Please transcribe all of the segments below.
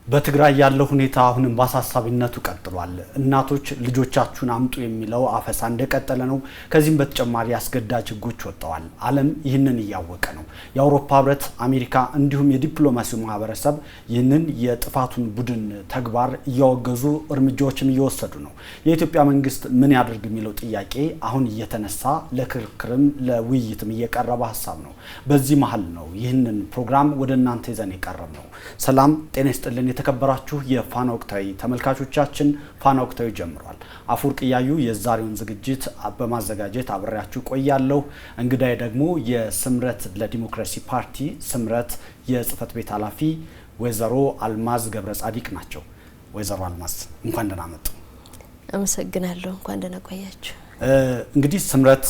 በትግራይ ያለው ሁኔታ አሁንም በአሳሳቢነቱ ቀጥሏል። እናቶች ልጆቻችሁን አምጡ የሚለው አፈሳ እንደቀጠለ ነው። ከዚህም በተጨማሪ አስገዳጅ ህጎች ወጥተዋል። ዓለም ይህንን እያወቀ ነው። የአውሮፓ ህብረት፣ አሜሪካ እንዲሁም የዲፕሎማሲው ማህበረሰብ ይህንን የጥፋቱን ቡድን ተግባር እያወገዙ እርምጃዎችን እየወሰዱ ነው። የኢትዮጵያ መንግስት ምን ያድርግ የሚለው ጥያቄ አሁን እየተነሳ ለክርክርም ለውይይትም እየቀረበ ሀሳብ ነው። በዚህ መሀል ነው ይህንን ፕሮግራም ወደ እናንተ ይዘን የቀረብ ነው። ሰላም ጤና ይስጥልን የተከበራችሁ የፋና ወቅታዊ ተመልካቾቻችን፣ ፋና ወቅታዊ ጀምሯል። አፈወርቅ እያዩ የዛሬውን ዝግጅት በማዘጋጀት አብሬያችሁ ቆያለሁ። እንግዳዬ ደግሞ የስምረት ለዲሞክራሲ ፓርቲ ስምረት የጽህፈት ቤት ኃላፊ ወይዘሮ አልማዝ ገብረጻዲቅ ናቸው። ወይዘሮ አልማዝ እንኳን ደህና መጡ። አመሰግናለሁ። እንኳን ደህና ቆያችሁ። እንግዲህ ስምረት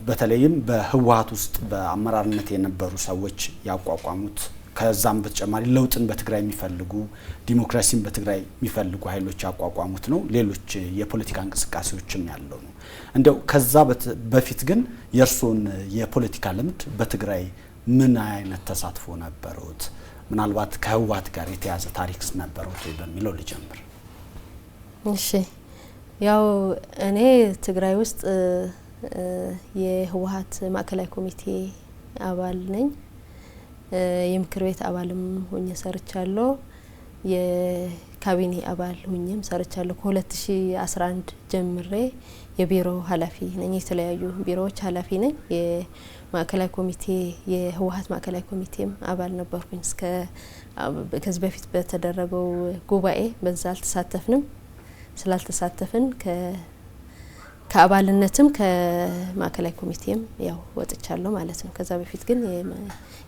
በተለይም በህወሓት ውስጥ በአመራርነት የነበሩ ሰዎች ያቋቋሙት ከዛም በተጨማሪ ለውጥን በትግራይ የሚፈልጉ ዲሞክራሲን በትግራይ የሚፈልጉ ኃይሎች ያቋቋሙት ነው። ሌሎች የፖለቲካ እንቅስቃሴዎችም ያለው ነው። እንደው ከዛ በፊት ግን የእርሶን የፖለቲካ ልምድ በትግራይ ምን አይነት ተሳትፎ ነበሩት? ምናልባት ከህወሓት ጋር የተያዘ ታሪክስ ነበሩት ወይ በሚለው ልጀምር። እሺ፣ ያው እኔ ትግራይ ውስጥ የህወሓት ማዕከላዊ ኮሚቴ አባል ነኝ። የምክር ቤት አባልም ሆኜ ሰርቻለሁ። የካቢኔ አባል ሆኜም ሰርቻለሁ። ከ2011 ጀምሬ የቢሮ ኃላፊ ነኝ። የተለያዩ ቢሮዎች ኃላፊ ነኝ። የማዕከላዊ ኮሚቴ የህወሓት ማዕከላዊ ኮሚቴም አባል ነበርኩኝ። ከዚህ በፊት በተደረገው ጉባኤ በዛ አልተሳተፍንም። ስላልተሳተፍን ከአባልነትም ከማዕከላዊ ኮሚቴም ያው ወጥቻለሁ ማለት ነው። ከዛ በፊት ግን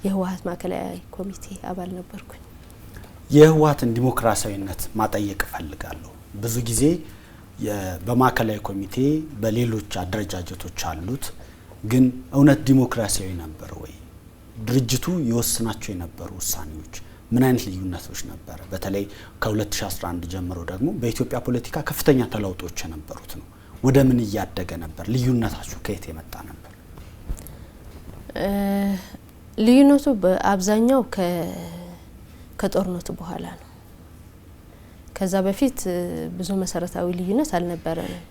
የህወሓት ማዕከላዊ ኮሚቴ አባል ነበርኩኝ። የህወሓትን ዲሞክራሲያዊነት ማጠየቅ ፈልጋለሁ። ብዙ ጊዜ በማዕከላዊ ኮሚቴ በሌሎች አደረጃጀቶች አሉት፣ ግን እውነት ዲሞክራሲያዊ ነበር ወይ? ድርጅቱ የወሰናቸው የነበሩ ውሳኔዎች ምን አይነት ልዩነቶች ነበር? በተለይ ከ2011 ጀምሮ ደግሞ በኢትዮጵያ ፖለቲካ ከፍተኛ ተለውጦች የነበሩት ነው። ወደ ምን እያደገ ነበር? ልዩነታችሁ ከየት የመጣ ነበር? ልዩነቱ በአብዛኛው ከጦርነቱ በኋላ ነው። ከዛ በፊት ብዙ መሰረታዊ ልዩነት አልነበረንም።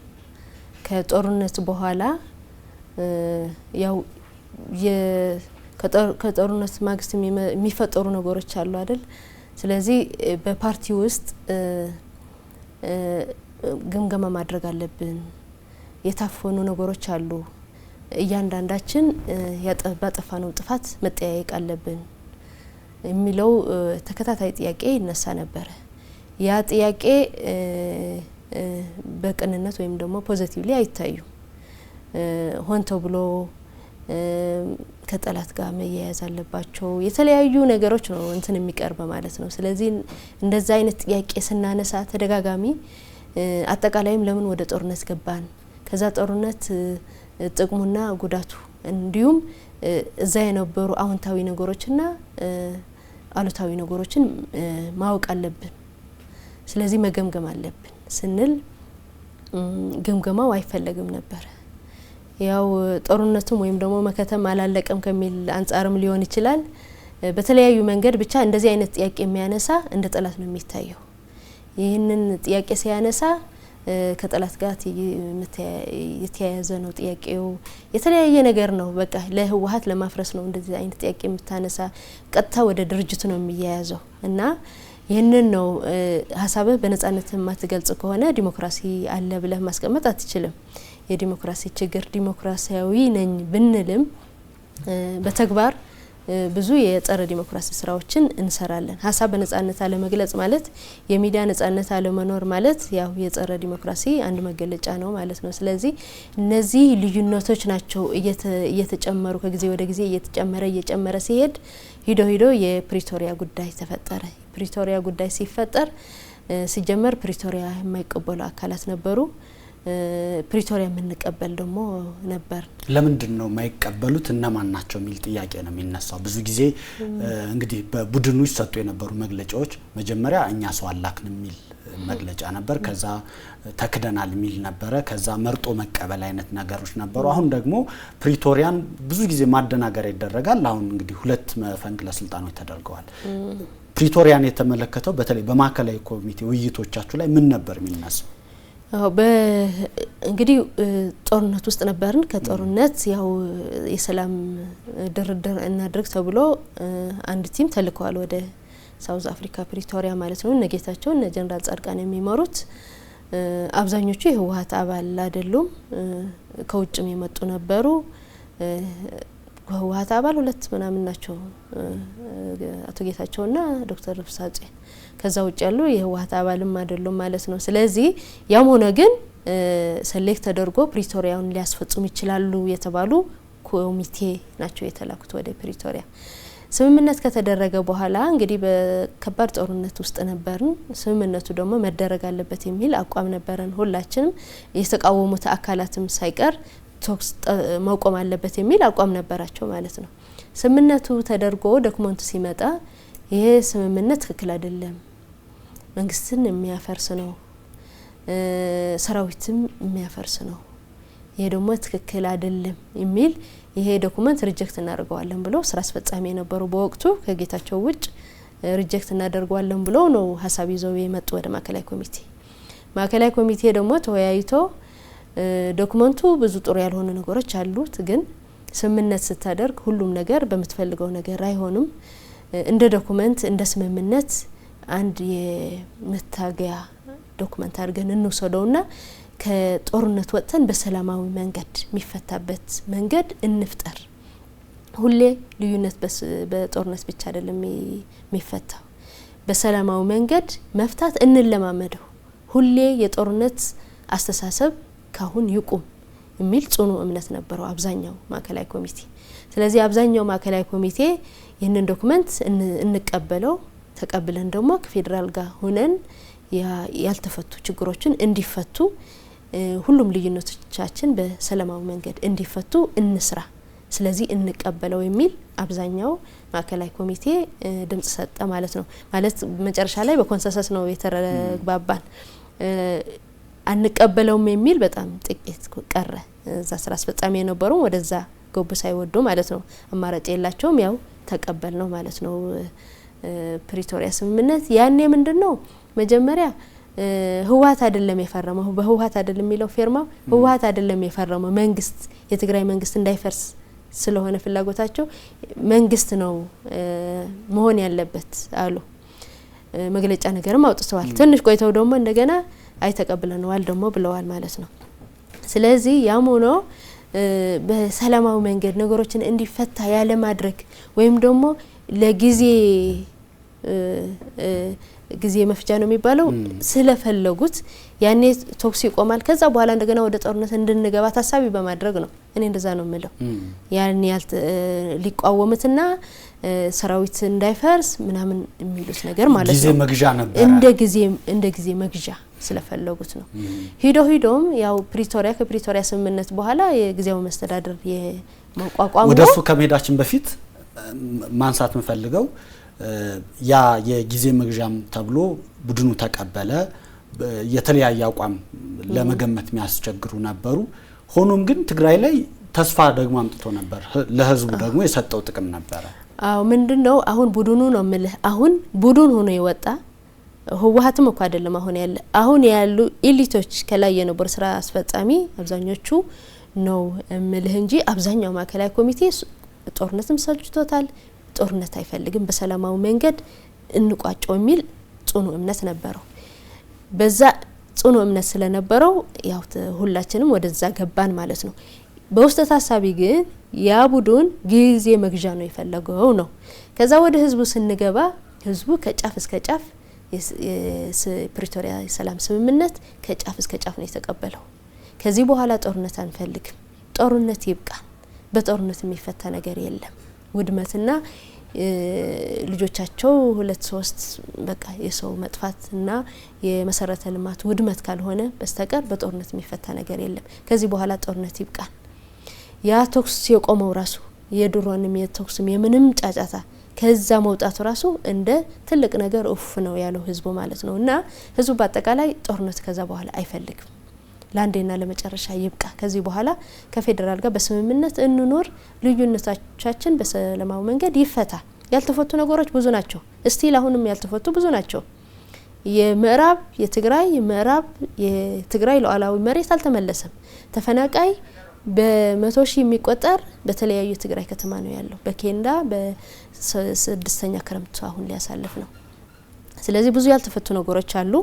ከጦርነቱ በኋላ ያው ከጦርነቱ ማግስት የሚፈጠሩ ነገሮች አሉ አይደል? ስለዚህ በፓርቲ ውስጥ ግምገማ ማድረግ አለብን። የታፈኑ ነገሮች አሉ። እያንዳንዳችን ባጠፋነው ጥፋት መጠያየቅ አለብን የሚለው ተከታታይ ጥያቄ ይነሳ ነበረ። ያ ጥያቄ በቅንነት ወይም ደግሞ ፖዚቲቭሊ አይታዩ። ሆን ተብሎ ከጠላት ጋር መያያዝ አለባቸው የተለያዩ ነገሮች ነው እንትን የሚቀርበ ማለት ነው። ስለዚህ እንደዛ አይነት ጥያቄ ስናነሳ ተደጋጋሚ አጠቃላይም ለምን ወደ ጦርነት ገባን፣ ከዛ ጦርነት ጥቅሙና ጉዳቱ እንዲሁም እዛ የነበሩ አዎንታዊ ነገሮችና አሉታዊ ነገሮችን ማወቅ አለብን። ስለዚህ መገምገም አለብን ስንል ግምገማው አይፈለግም ነበር። ያው ጦርነቱም ወይም ደግሞ መከተም አላለቀም ከሚል አንጻርም ሊሆን ይችላል። በተለያዩ መንገድ ብቻ እንደዚህ አይነት ጥያቄ የሚያነሳ እንደ ጠላት ነው የሚታየው። ይህንን ጥያቄ ሲያነሳ ከጠላት ጋር የተያያዘ ነው ጥያቄው። የተለያየ ነገር ነው። በቃ ለህወሓት ለማፍረስ ነው እንደዚህ አይነት ጥያቄ የምታነሳ። ቀጥታ ወደ ድርጅቱ ነው የሚያያዘው እና ይህንን ነው ሀሳብህ በነጻነት የማትገልጽ ከሆነ ዲሞክራሲ አለ ብለህ ማስቀመጥ አትችልም። የዲሞክራሲ ችግር ዲሞክራሲያዊ ነኝ ብንልም በተግባር ብዙ የጸረ ዲሞክራሲ ስራዎችን እንሰራለን። ሀሳብ በነጻነት አለመግለጽ ማለት የሚዲያ ነጻነት አለመኖር ማለት ያው የጸረ ዲሞክራሲ አንድ መገለጫ ነው ማለት ነው። ስለዚህ እነዚህ ልዩነቶች ናቸው እየተጨመሩ ከጊዜ ወደ ጊዜ እየጨመረ ሲሄድ ሂዶ የፕሪቶሪያ ጉዳይ ተፈጠረ። ፕሪቶሪያ ጉዳይ ሲፈጠር ሲጀመር ፕሪቶሪያ የማይቀበሉ አካላት ነበሩ። ፕሪቶሪያ የምንቀበል ደግሞ ነበር። ለምንድን ነው የማይቀበሉት እነማን ናቸው የሚል ጥያቄ ነው የሚነሳው። ብዙ ጊዜ እንግዲህ በቡድኑ ይሰጡ የነበሩ መግለጫዎች መጀመሪያ እኛ ሰው አላክን የሚል መግለጫ ነበር። ከዛ ተክደናል የሚል ነበረ። ከዛ መርጦ መቀበል አይነት ነገሮች ነበሩ። አሁን ደግሞ ፕሪቶሪያን ብዙ ጊዜ ማደናገር ይደረጋል። አሁን እንግዲህ ሁለት መፈንቅለ ስልጣኖች ተደርገዋል። ፕሪቶሪያን የተመለከተው በተለይ በማዕከላዊ ኮሚቴ ውይይቶቻችሁ ላይ ምን ነበር የሚነሳው? እንግዲህ ጦርነት ውስጥ ነበርን። ከጦርነት ያው የሰላም ድርድር እናድርግ ተብሎ አንድ ቲም ተልከዋል ወደ ሳውዝ አፍሪካ ፕሪቶሪያ ማለት ነው። እነጌታቸው እነ ጀነራል ጻድቃን የሚመሩት አብዛኞቹ የህወሓት አባል አይደሉም፣ ከውጭም የመጡ ነበሩ። ህወሓት አባል 2 ምናምን ናቸው፣ አቶ ጌታቸውና ዶክተር ፍሳጼ። ከዛ ውጭ ያሉ የህወሓት አባልም አይደሉም ማለት ነው። ስለዚህ ያም ሆነ ግን ሰሌክት ተደርጎ ፕሪቶሪያውን ሊያስፈጽሙ ይችላሉ የተባሉ ኮሚቴ ናቸው የተላኩት ወደ ፕሪቶሪያ። ስምምነት ከተደረገ በኋላ እንግዲህ በከባድ ጦርነት ውስጥ ነበርን። ስምምነቱ ደግሞ መደረግ አለበት የሚል አቋም ነበረን ሁላችንም፣ የተቃወሙት አካላትም ሳይቀር ቶክስ መቆም አለበት የሚል አቋም ነበራቸው ማለት ነው። ስምምነቱ ተደርጎ ዶክመንቱ ሲመጣ ይሄ ስምምነት ትክክል አይደለም፣ መንግስትን የሚያፈርስ ነው፣ ሰራዊትም የሚያፈርስ ነው፣ ይሄ ደግሞ ትክክል አይደለም የሚል ይሄ ዶክመንት ሪጀክት እናደርገዋለን ብሎ ስራ አስፈጻሚ የነበሩ በወቅቱ ከጌታቸው ውጭ ሪጀክት እናደርገዋለን ብሎ ነው ሀሳብ ይዘው የመጡ ወደ ማዕከላዊ ኮሚቴ። ማዕከላዊ ኮሚቴ ደግሞ ተወያይቶ ዶክመንቱ ብዙ ጥሩ ያልሆኑ ነገሮች አሉት፣ ግን ስምምነት ስታደርግ ሁሉም ነገር በመትፈልገው ነገር አይሆንም፣ እንደ ዶክመንት እንደ ስምምነት አንድ የመታገያ ዶክመንት አድርገን እንውሰደውና ከጦርነት ወጥተን በሰላማዊ መንገድ የሚፈታበት መንገድ እንፍጠር። ሁሌ ልዩነት በጦርነት ብቻ አይደለም የሚፈታው፣ በሰላማዊ መንገድ መፍታት እንለማመደው። ሁሌ የጦርነት አስተሳሰብ ካሁን ይቁም የሚል ጽኑ እምነት ነበረው አብዛኛው ማዕከላዊ ኮሚቴ። ስለዚህ አብዛኛው ማዕከላዊ ኮሚቴ ይህንን ዶክመንት እንቀበለው፣ ተቀብለን ደግሞ ከፌደራል ጋር ሆነን ያልተፈቱ ችግሮችን እንዲፈቱ፣ ሁሉም ልዩነቶቻችን በሰላማዊ መንገድ እንዲፈቱ እንስራ፣ ስለዚህ እንቀበለው የሚል አብዛኛው ማዕከላዊ ኮሚቴ ድምጽ ሰጠ ማለት ነው። ማለት መጨረሻ ላይ በኮንሰንሰስ ነው የተረግባባን። አንቀበለውም የሚል በጣም ጥቂት ቀረ። እዛ ስራ አስፈጻሚ የነበሩ ወደዛ ጎብ ሳይወዱ ማለት ነው። አማራጭ የላቸውም፣ ያው ተቀበል ነው ማለት ነው። ፕሪቶሪያ ስምምነት ያኔ ምንድነው መጀመሪያ ህወሓት አይደለም የፈረመው፣ በህወሓት አይደለም የሚለው ፊርማው ህወሓት አይደለም የፈረመው፣ መንግስት የትግራይ መንግስት እንዳይፈርስ ስለሆነ ፍላጎታቸው መንግስት ነው መሆን ያለበት አሉ። መግለጫ ነገርም አውጥተዋል። ትንሽ ቆይተው ደግሞ እንደገና አይተቀበለነዋል ደግሞ ብለዋል ማለት ነው። ስለዚህ ያም ሆኖ በሰላማዊ መንገድ ነገሮችን እንዲፈታ ያለ ማድረግ ወይም ደግሞ ለጊዜ ጊዜ መፍጃ ነው የሚባለው ስለፈለጉት ያኔ ቶክስ ይቆማል፣ ከዛ በኋላ እንደገና ወደ ጦርነት እንድንገባ ታሳቢ በማድረግ ነው። እኔ እንደዛ ነው የምለው። ያኔ ሊቋወሙትና ሰራዊት እንዳይፈርስ ምናምን የሚሉት ነገር ማለት ነው። ጊዜ መግዣ ነበር፣ እንደ ጊዜ መግዣ ስለፈለጉት ነው። ሂዶም ያው ፕሪቶሪያ ከፕሪቶሪያ ስምምነት በኋላ የጊዜው መስተዳድር የማቋቋም ወደሱ ከመሄዳችን በፊት ማንሳት ምፈልገው ያ የጊዜ መግዣም ተብሎ ቡድኑ ተቀበለ። የተለያየ አቋም ለመገመት የሚያስቸግሩ ነበሩ። ሆኖም ግን ትግራይ ላይ ተስፋ ደግሞ አምጥቶ ነበር፣ ለህዝቡ ደግሞ የሰጠው ጥቅም ነበር። አዎ ምንድነው አሁን ቡድኑ ነው የምልህ። አሁን ቡድን ሆኖ የወጣ ህወሓትም እኮ አይደለም አሁን ያሉ ኢሊቶች ከላይ የነበሩ ስራ አስፈጻሚ አብዛኞቹ ነው የምልህ እንጂ አብዛኛው ማዕከላዊ ኮሚቴ ጦርነትም ሰልችቶታል፣ ጦርነት አይፈልግም፣ በሰላማዊ መንገድ እንቋጨው የሚል ጽኑ እምነት ነበረው። በዛ ጽኑ እምነት ስለነበረው ያው ሁላችንም ወደዛ ገባን ማለት ነው። በውስጥ ታሳቢ ግን ያ ቡድን ጊዜ መግዣ ነው የፈለገው ነው። ከዛ ወደ ህዝቡ ስንገባ ህዝቡ ከጫፍ እስከ ጫፍ የፕሪቶሪያ የሰላም ስምምነት ከጫፍ እስከ ጫፍ ነው የተቀበለው። ከዚህ በኋላ ጦርነት አንፈልግም፣ ጦርነት ይብቃን፣ በጦርነት የሚፈታ ነገር የለም፣ ውድመትና ልጆቻቸው 2-3 በቃ የሰው መጥፋትና የመሰረተ ልማት ውድመት ካልሆነ በስተቀር በጦርነት የሚፈታ ነገር የለም፣ ከዚህ በኋላ ጦርነት ይብቃን። ያ ቶክስ የቆመው ራሱ የድሮንም የቶክስም የምንም ጫጫታ ከዛ መውጣቱ ራሱ እንደ ትልቅ ነገር ኡፍ ነው ያለው ህዝቡ ማለት ነው። እና ህዝቡ በአጠቃላይ ጦርነት ከዛ በኋላ አይፈልግም፣ ለአንዴና ለመጨረሻ ይብቃ፣ ከዚህ በኋላ ከፌደራል ጋር በስምምነት እንኖር፣ ልዩነቶቻችን በሰላማዊ መንገድ ይፈታ ያልተፈቱ ነገሮች ብዙ ናቸው። እስቲል አሁንም ያልተፈቱ ብዙ ናቸው። የምዕራብ የትግራይ ሉዓላዊ መሬት አልተመለሰም። ተፈናቃይ በመቶ ሺህ የሚቆጠር በተለያዩ ትግራይ ከተማ ነው ያለው። በኬንዳ በ6ኛ ክረምት አሁን ሊያሳልፍ ነው። ስለዚህ ብዙ ያልተፈቱ ነገሮች አሉ።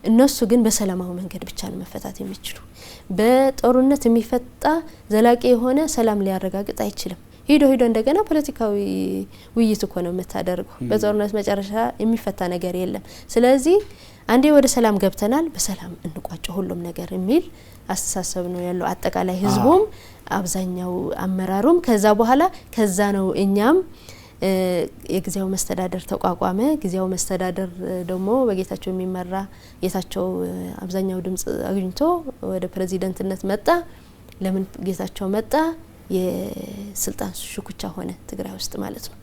እነሱ ግን በሰላማዊ መንገድ ብቻ ነው መፈታት የሚችሉ። በጦርነት የሚፈታ ዘላቂ የሆነ ሰላም ሊያረጋግጥ አይችልም። ሂዶ እንደገና ፖለቲካዊ ውይይት እኮ ነው የምታደርገው። በጦርነት መጨረሻ የሚፈታ ነገር የለም። ስለዚህ አንዴ ወደ ሰላም ገብተናል፣ በሰላም እንቋጭ ሁሉም ነገር የሚል አስተሳሰብ ነው ያለው አጠቃላይ ህዝቡም አብዛኛው አመራሩም። ከዛ ነው እኛም የጊዜያዊ መስተዳደር ተቋቋመ። ጊዜያዊ መስተዳደር ደግሞ በጌታቸው የሚመራ ጌታቸው አብዛኛው ድምጽ አግኝቶ ወደ ፕሬዚዳንትነት መጣ። ለምን ጌታቸው መጣ? የስልጣን ሽኩቻ ሆነ ትግራይ ውስጥ ማለት ነው።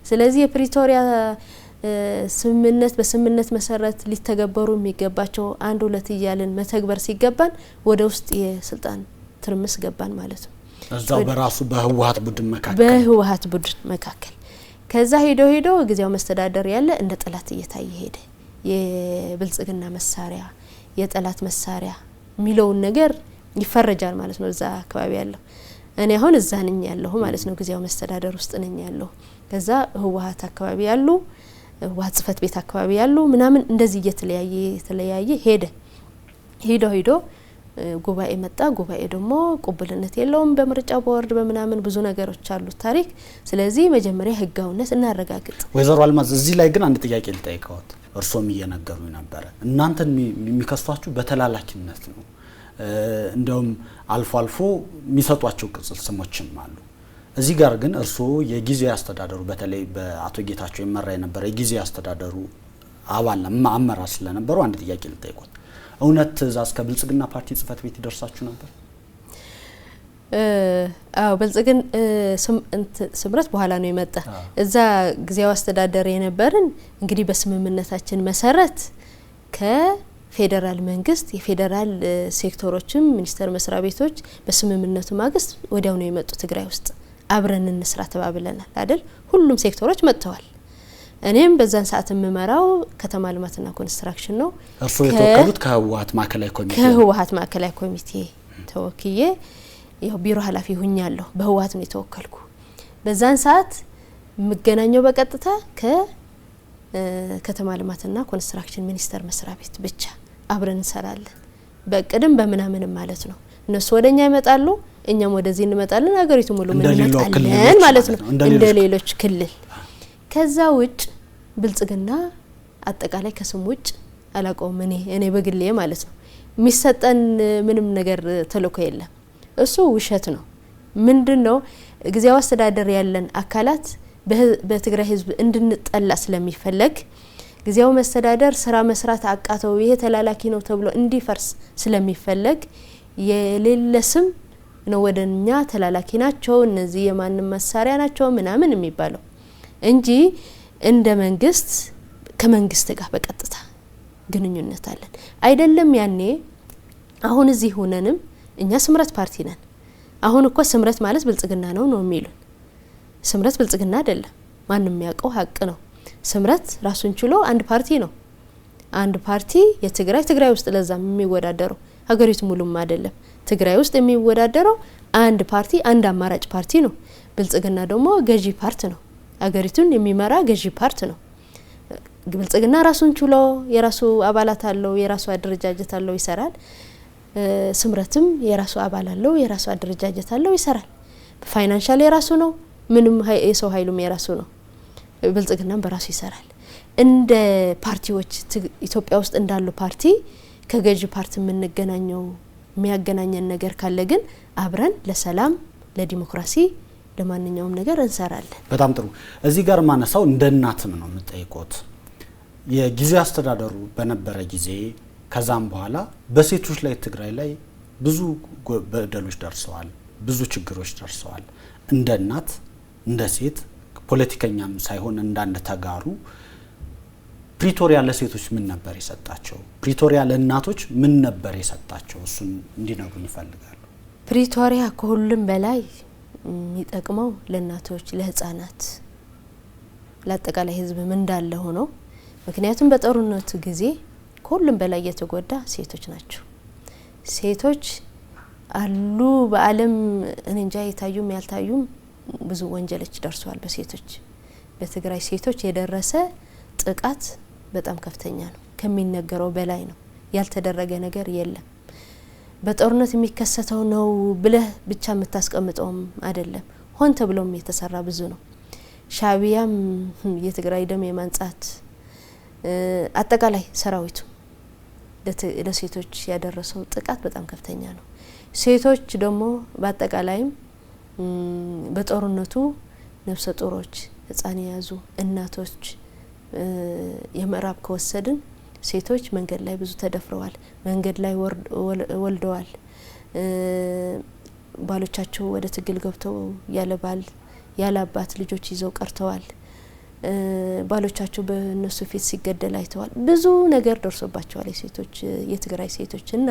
ስለዚህ የፕሪቶሪያ ስምምነት በስምምነት መሰረት ሊተገበሩ የሚገባቸው 1-2 እያልን መተግበር ሲገባን ወደ ውስጥ የስልጣን ትርምስ ገባን ማለት ነው። እዛው በራሱ በህወሓት ቡድን መካከል ከዛ ሄዶ ጊዜያዊ መስተዳደር ያለ እንደ ጠላት እየታየ ሄደ። የብልጽግና መሳሪያ የጠላት መሳሪያ የሚለውን ነገር ይፈረጃል ማለት ነው እዛ አካባቢ ያለው። እኔ አሁን እዛ ነኝ ያለሁ ማለት ነው፣ ጊዜያዊ መስተዳደር ውስጥ ነኝ ያለሁ። ከዛ ህወሓት አካባቢ ያሉ ህወሓት ጽፈት ቤት አካባቢ ያሉ ምናምን እንደዚህ እየተለያየ ሄደ። ጉባኤ መጣ። ጉባኤ ደግሞ ቁብልነት የለውም በምርጫ ቦርድ በመናምን ብዙ ነገሮች አሉ ታሪክ። ስለዚህ መጀመሪያ ህጋውነት እናረጋግጥ። ወይዘሮ አልማዝ እዚህ ላይ ግን አንድ ጥያቄ ልጠይቀዎት። እርሶም እየነገሩኝ ነበር እናንተን የሚከሷችሁ በተላላኪነት ነው። እንደውም አልፎ የሚሰጧቸው ቅጽል ስሞችም አሉ። እዚህ ጋር ግን እርሶ የጊዜያዊ አስተዳደሩ በተለይ በአቶ ጌታቸው ይመራ የነበረ የጊዜያዊ አስተዳደሩ አባል አመራር ስለነበሩ አንድ ጥያቄ ልጠይቆት። እውነት ትእዛዝ ከብልጽግና ፓርቲ ጽፈት ቤት ይደርሳችሁ ነበር? ብልጽግና ስምረት በኋላ ነው የመጣ። እዛ ጊዜያዊ አስተዳደር የነበርን እንግዲህ በስምምነታችን መሰረት ከፌደራል መንግስት የፌደራል ሴክተሮችም ሚኒስተር መስሪያ ቤቶች በስምምነቱ ማግስት ወዲያው ነው የመጡ ትግራይ ውስጥ አብረን እንስራ ተባብለናል አይደል? ሁሉም ሴክተሮች መጥተዋል። እኔም በዛን ሰዓት የምመራው ከተማ ልማትና ኮንስትራክሽን ነው። እርሶ የተወከሉት ከህወሓት ማዕከላዊ ኮሚቴ ተወክዬ ያው ቢሮ ኃላፊ ሆኛለሁ። በህወሓት ነው የተወከልኩ። በዛን ሰዓት መገናኛው በቀጥታ ከከተማ ልማትና ኮንስትራክሽን ሚኒስተር መስሪያ ቤት ብቻ አብረን እንሰራለን። በቅድም በመናመንም ማለት ነው። እነሱ ወደኛ ይመጣሉ፣ እኛም ወደዚህ እንመጣለን። አገሪቱ ሙሉ ምን እንመጣለን ማለት ነው እንደ ሌሎች ክልል። ከዛ ውጭ ብልጽግና አጠቃላይ ከስም ውጭ አላቀውም እኔ በግሌ ማለት ነው። የሚሰጠን ምንም ነገር ተልኮ የለም። እሱ ውሸት ነው። ምንድነው ጊዜያዊ አስተዳደር ያለን አካላት በትግራይ ህዝብ እንድንጠላ ስለሚፈለግ ጊዜያዊ መስተዳደር ስራ መስራት አቃተው ይሄ ተላላኪ ነው ተብሎ እንዲፈርስ ስለሚፈለግ የሌለ ስም ነው ወደኛ ተላላኪ ናቸው እነዚህ የማንም መሳሪያ ናቸው ምናምን የሚባለው እንጂ እንደ መንግስት ከመንግስት ጋር በቀጥታ ግንኙነት አለን አይደለም። ያኔ አሁን እዚህ ሆነንም እኛ ስምረት ፓርቲ ነን። አሁን እኮ ስምረት ማለት ብልጽግና ነው የሚሉን። ስምረት ብልጽግና አይደለም፣ ማንንም ያውቀው ሀቅ ነው። ስምረት ራሱን ችሎ አንድ ፓርቲ ነው። አንድ ፓርቲ የትግራይ ውስጥ ለዛም የሚወዳደረው ሀገሪቱ ሙሉም አይደለም። ትግራይ ውስጥ የሚወዳደረው አንድ ፓርቲ አንድ አማራጭ ፓርቲ ነው። ብልጽግና ደግሞ ገዢ ፓርቲ ነው። አገሪቱን የሚመራ ገዢ ፓርቲ ነው። ብልጽግና ራሱን ችሎ የራሱ አባላት አለው፣ የራሱ አደረጃጀት አለው፣ ይሰራል። ስምረትም የራሱ አባል አለው፣ የራሱ አደረጃጀት አለው፣ ይሰራል። ፋይናንሻል የራሱ ነው፣ ምንም የሰው ኃይሉም የራሱ ነው። ብልጽግናም በራሱ ይሰራል። እንደ ፓርቲዎች ኢትዮጵያ ውስጥ እንዳሉ ፓርቲ ከገዢ ፓርቲ የምንገናኘው የሚያገናኘን ነገር ካለ ግን አብረን ለሰላም ለዲሞክራሲ ለማንኛውም ነገር እንሰራለን። በጣም ጥሩ። እዚህ ጋር ማነሳው እንደ እናትም ነው የምጠይቆት። የጊዜ አስተዳደሩ በነበረ ጊዜ ከዛም በኋላ በሴቶች ላይ ትግራይ ላይ ብዙ በደሎች ደርሰዋል፣ ብዙ ችግሮች ደርሰዋል። እንደ እናት እንደ ሴት ፖለቲከኛም ሳይሆን እንዳንድ ተጋሩ ፕሪቶሪያ ለሴቶች ምን ነበር የሰጣቸው? ፕሪቶሪያ ለእናቶች ምን ነበር የሰጣቸው? እሱን እንዲነግሩኝ ይፈልጋሉ። ፕሪቶሪያ ከሁሉም በላይ የሚጠቅመው ለእናቶች ለህፃናት ለአጠቃላይ ህዝብም እንዳለ ሆኖ ምክንያቱም በጦርነቱ ጊዜ ሁሉም በላይ የተጎዳ ሴቶች ናቸው። ሴቶች አሉ በአለም እንጃ የታዩም ያልታዩም ብዙ ወንጀሎች ደርሰዋል በሴቶች። በትግራይ ሴቶች የደረሰ ጥቃት በጣም ከፍተኛ ነው፣ ከሚነገረው በላይ ነው። ያልተደረገ ነገር የለም። በጦርነት የሚከሰተው ነው ብለህ ብቻ የምታስቀምጠውም አይደለም፣ ሆን ተብሎም የተሰራ ብዙ ነው። ሻዕቢያም የትግራይ ደም የማንጻት አጠቃላይ ሰራዊቱ ለሴቶች ያደረሰው ጥቃት በጣም ከፍተኛ ነው። ሴቶች ደግሞ በአጠቃላይም በጦርነቱ ነፍሰ ጡሮች፣ ህፃን የያዙ እናቶች የምዕራብ ከወሰድን ሴቶች መንገድ ላይ ብዙ ተደፍረዋል፣ መንገድ ላይ ወልደዋል፣ ባሎቻቸው ወደ ትግል ገብተው ያለ ባል ያለ አባት ልጆች ይዘው ቀርተዋል፣ ባሎቻቸው በእነሱ ፊት ሲገደል አይተዋል። ብዙ ነገር ደርሶባቸዋል የሴቶች የትግራይ ሴቶች እና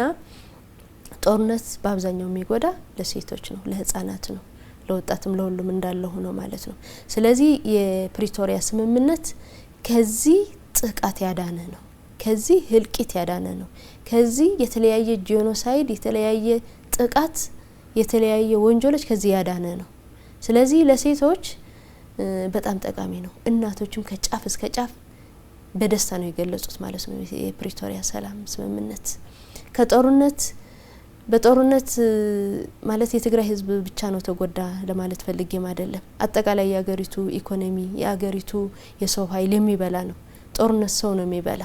ጦርነት በአብዛኛው የሚጎዳ ለሴቶች ነው፣ ለህፃናት ነው፣ ለወጣትም ለሁሉም እንዳለ ሆኖ ማለት ነው። ስለዚህ የፕሪቶሪያ ስምምነት ከዚህ ጥቃት ያዳነ ነው፣ ከዚህ ህልቂት ያዳነ ነው፣ ከዚህ የተለያየ ጄኖሳይድ የተለያየ ጥቃት የተለያየ ወንጀሎች ከዚህ ያዳነ ነው። ስለዚህ ለሴቶች በጣም ጠቃሚ ነው። እናቶችም ከጫፍ እስከ ጫፍ በደስታ ነው የገለጹት ማለት ነው። የፕሪቶሪያ ሰላም ስምምነት ከጦርነት በጦርነት ማለት የትግራይ ህዝብ ብቻ ነው ተጎዳ ለማለት ፈልጌም አይደለም። አጠቃላይ የሀገሪቱ ኢኮኖሚ የሀገሪቱ የሰው ኃይል የሚበላ ነው። ጦርነት ሰው ነው የሚበላ።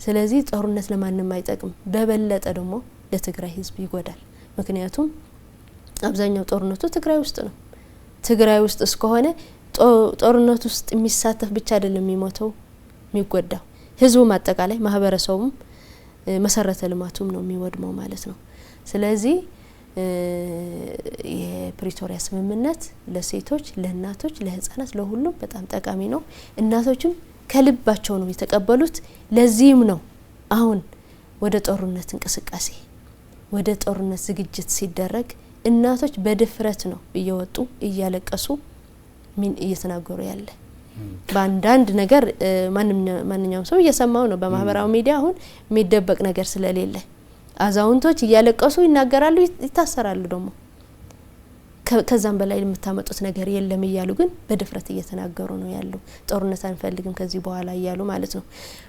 ስለዚህ ጦርነት ለማንም አይጠቅም። በበለጠ ደግሞ ለትግራይ ህዝብ ይጎዳል። ምክንያቱም አብዛኛው ጦርነቱ ትግራይ ውስጥ ነው። ትግራይ ውስጥ እስከሆነ ጦርነቱ ውስጥ የሚሳተፍ ብቻ አይደለም የሚሞተው የሚጎዳው፣ ህዝቡም አጠቃላይ ማህበረሰቡም መሰረተ ልማቱም ነው የሚወድመው ማለት ነው። ስለዚህ የፕሪቶሪያ ስምምነት ለሴቶች፣ ለእናቶች፣ ለህፃናት ለሁሉም በጣም ጠቃሚ ነው። እናቶችም ከልባቸው ነው የተቀበሉት። ለዚህም ነው አሁን ወደ ጦርነት እንቅስቃሴ ወደ ጦርነት ዝግጅት ሲደረግ እናቶች በድፍረት ነው እየወጡ እያለቀሱ ምን እየተናገሩ ያለ። በአንዳንድ ነገር ማንኛውም ሰው እየሰማው ነው በማህበራዊ ሚዲያ አሁን የሚደበቅ ነገር ስለሌለ አዛውንቶች እያለቀሱ ይናገራሉ፣ ይታሰራሉ። ደግሞ ከዛም በላይ የምታመጡት ነገር የለም እያሉ ግን በድፍረት እየተናገሩ ነው ያሉ። ጦርነት አንፈልግም ከዚህ በኋላ እያሉ ማለት ነው።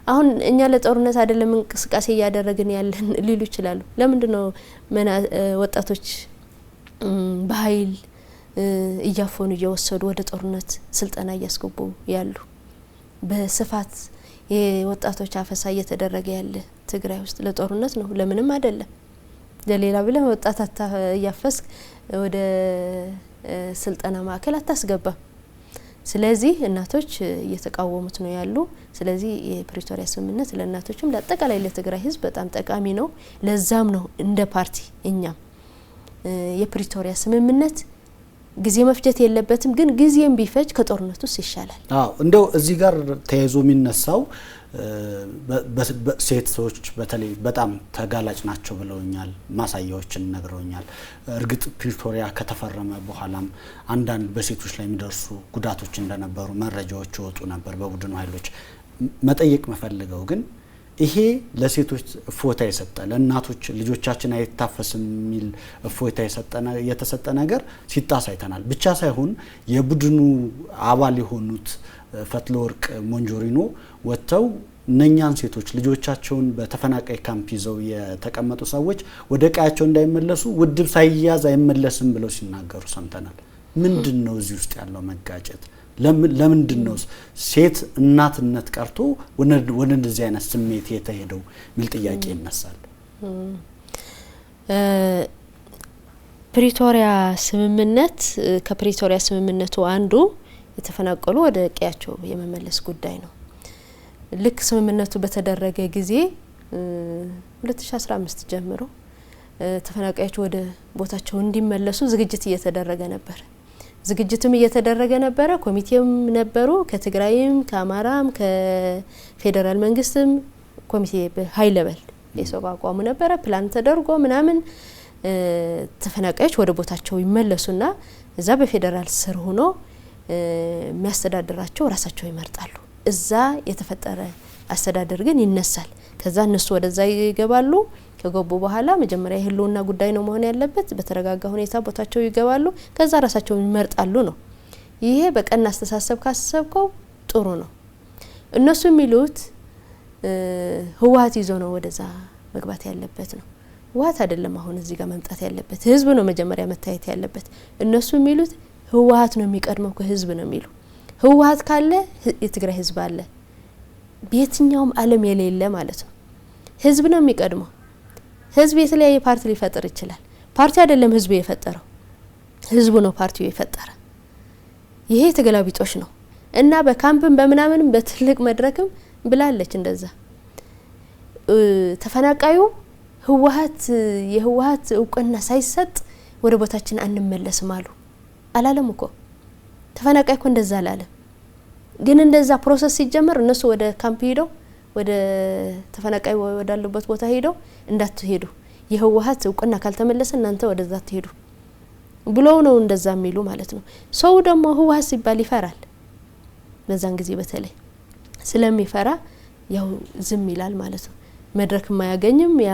አሁን እኛ ለጦርነት አይደለም እንቅስቃሴ እያደረግን ያለን ሊሉ ይችላሉ። ለምንድነው ወጣቶች በኃይል እያፈኑ እየወሰዱ ወደ ጦርነት ስልጠና እያስገቡ ያሉ? በስፋት የወጣቶች አፈሳ እየተደረገ ያለ ትግራይ ውስጥ ለጦርነት ነው፣ ለምንም አይደለም። ለሌላ ብለህ ወጣት እያፈስክ ወደ ስልጠና ማዕከል አታስገባም። ስለዚህ እናቶች እየተቃወሙት ነው ያሉ። ስለዚህ የፕሪቶሪያ ስምምነት ለእናቶችም ለአጠቃላይ ለትግራይ ህዝብ በጣም ጠቃሚ ነው። ለዛም ነው እንደ ፓርቲ እኛም የፕሪቶሪያ ስምምነት ጊዜ መፍጀት የለበትም፣ ግን ጊዜም ቢፈጅ ከጦርነቱ ይሻላል። እንደው እዚህ ጋር ተያይዞ የሚነሳው ሴቶች በተለይ በጣም ተጋላጭ ናቸው ብለውኛል፣ ማሳያዎችን ነግረውኛል። እርግጥ ፕሪቶሪያ ከተፈረመ በኋላም አንዳንድ በሴቶች ላይ የሚደርሱ ጉዳቶች እንደነበሩ መረጃዎች ይወጡ ነበር በቡድኑ ኃይሎች። መጠየቅ መፈልገው ግን ይሄ ለሴቶች እፎይታ የሰጠ ለእናቶች ልጆቻችን አይታፈስም የሚል እፎይታ የተሰጠ ነገር ሲጣስ አይተናል። ብቻ ሳይሆን የቡድኑ አባል የሆኑት ፈትለወርቅ ሞንጆሪኖ ወጥተው እነኛን ሴቶች ልጆቻቸውን በተፈናቃይ ካምፕ ይዘው የተቀመጡ ሰዎች ወደ ቀያቸው እንዳይመለሱ ውድብ ሳይያዝ አይመለስም ብለው ሲናገሩ ሰምተናል። ምንድነው እዚህ ውስጥ ያለው መጋጨት? ለምንድነው ሴት እናትነት ቀርቶ ወደ እንደዚህ አይነት ስሜት የተሄደው ሚል ጥያቄ ይነሳል። ፕሪቶሪያ ስምምነት ከፕሪቶሪያ ስምምነቱ አንዱ የተፈናቀሉ ወደ ቀያቸው የመመለስ ጉዳይ ነው። ልክ ስምምነቱ በተደረገ ጊዜ 2015 ጀምሮ ተፈናቃዮች ወደ ቦታቸው እንዲመለሱ ዝግጅት እየተደረገ ነበር። ዝግጅቱም እየተደረገ ነበረ። ኮሚቴም ነበሩ ከትግራይም ከአማራም ከፌደራል መንግስትም ኮሚቴ በሃይ ሌቨል የተቋቋሙ ነበረ። ፕላን ተደርጎ ምናምን ተፈናቃዮች ወደ ቦታቸው ይመለሱና እዛ በፌደራል ስር ሆኖ የሚያስተዳድራቸው ራሳቸው ይመርጣሉ እዛ የተፈጠረ አስተዳደር ግን ይነሳል ከዛ እነሱ ወደዛ ይገባሉ ከገቡ በኋላ መጀመሪያ የህልውና ጉዳይ ነው መሆን ያለበት በተረጋጋ ሁኔታ ቦታቸው ይገባሉ ከዛ ራሳቸው ይመርጣሉ ነው ይሄ በቀና አስተሳሰብ ካሰብከው ጥሩ ነው እነሱ የሚሉት ህወሓት ይዞ ነው ወደዛ መግባት ያለበት ነው ህወሓት አይደለም አሁን እዚህ ጋር መምጣት ያለበት ህዝብ ነው መጀመሪያ መታየት ያለበት እነሱ የሚሉት ህወሓት ነው የሚቀድመው ከህዝብ ነው የሚሉ ህወሓት ካለ የትግራይ ህዝብ አለ በየትኛውም ዓለም የሌለ ማለት ነው ህዝብ ነው የሚቀድመው ህዝብ የተለያየ ፓርቲ ሊፈጠር ይችላል ፓርቲ አይደለም ህዝብ የፈጠረው ህዝቡ ነው ፓርቲው የፈጠረ ይሄ ተገላቢጦሽ ነው እና በካምፕም በመናምንም በትልቅ መድረክም ብላለች እንደዛ ተፈናቃዩ የህወሓት እውቅና ሳይሰጥ ወደ ቦታችን አንመለስም አላለም እኮ ተፈናቃይ እኮ እንደዛ አላለም ግን እንደዛ ፕሮሰስ ሲጀመር እነሱ ወደ ካምፕ ሄደው ወደ ተፈናቃይ ወዳሉበት ቦታ ሄደው እንዳትሄዱ የህወሓት እውቅና ካልተመለሰ እናንተ ወደዛ ትሄዱ ብለው ነው እንደዛ የሚሉ ማለት ነው ሰው ደግሞ ህወሓት ሲባል ይፈራል በዛን ጊዜ በተለይ ስለሚፈራ ያው ዝም ይላል ማለት ነው መድረክ ማያገኝም ያ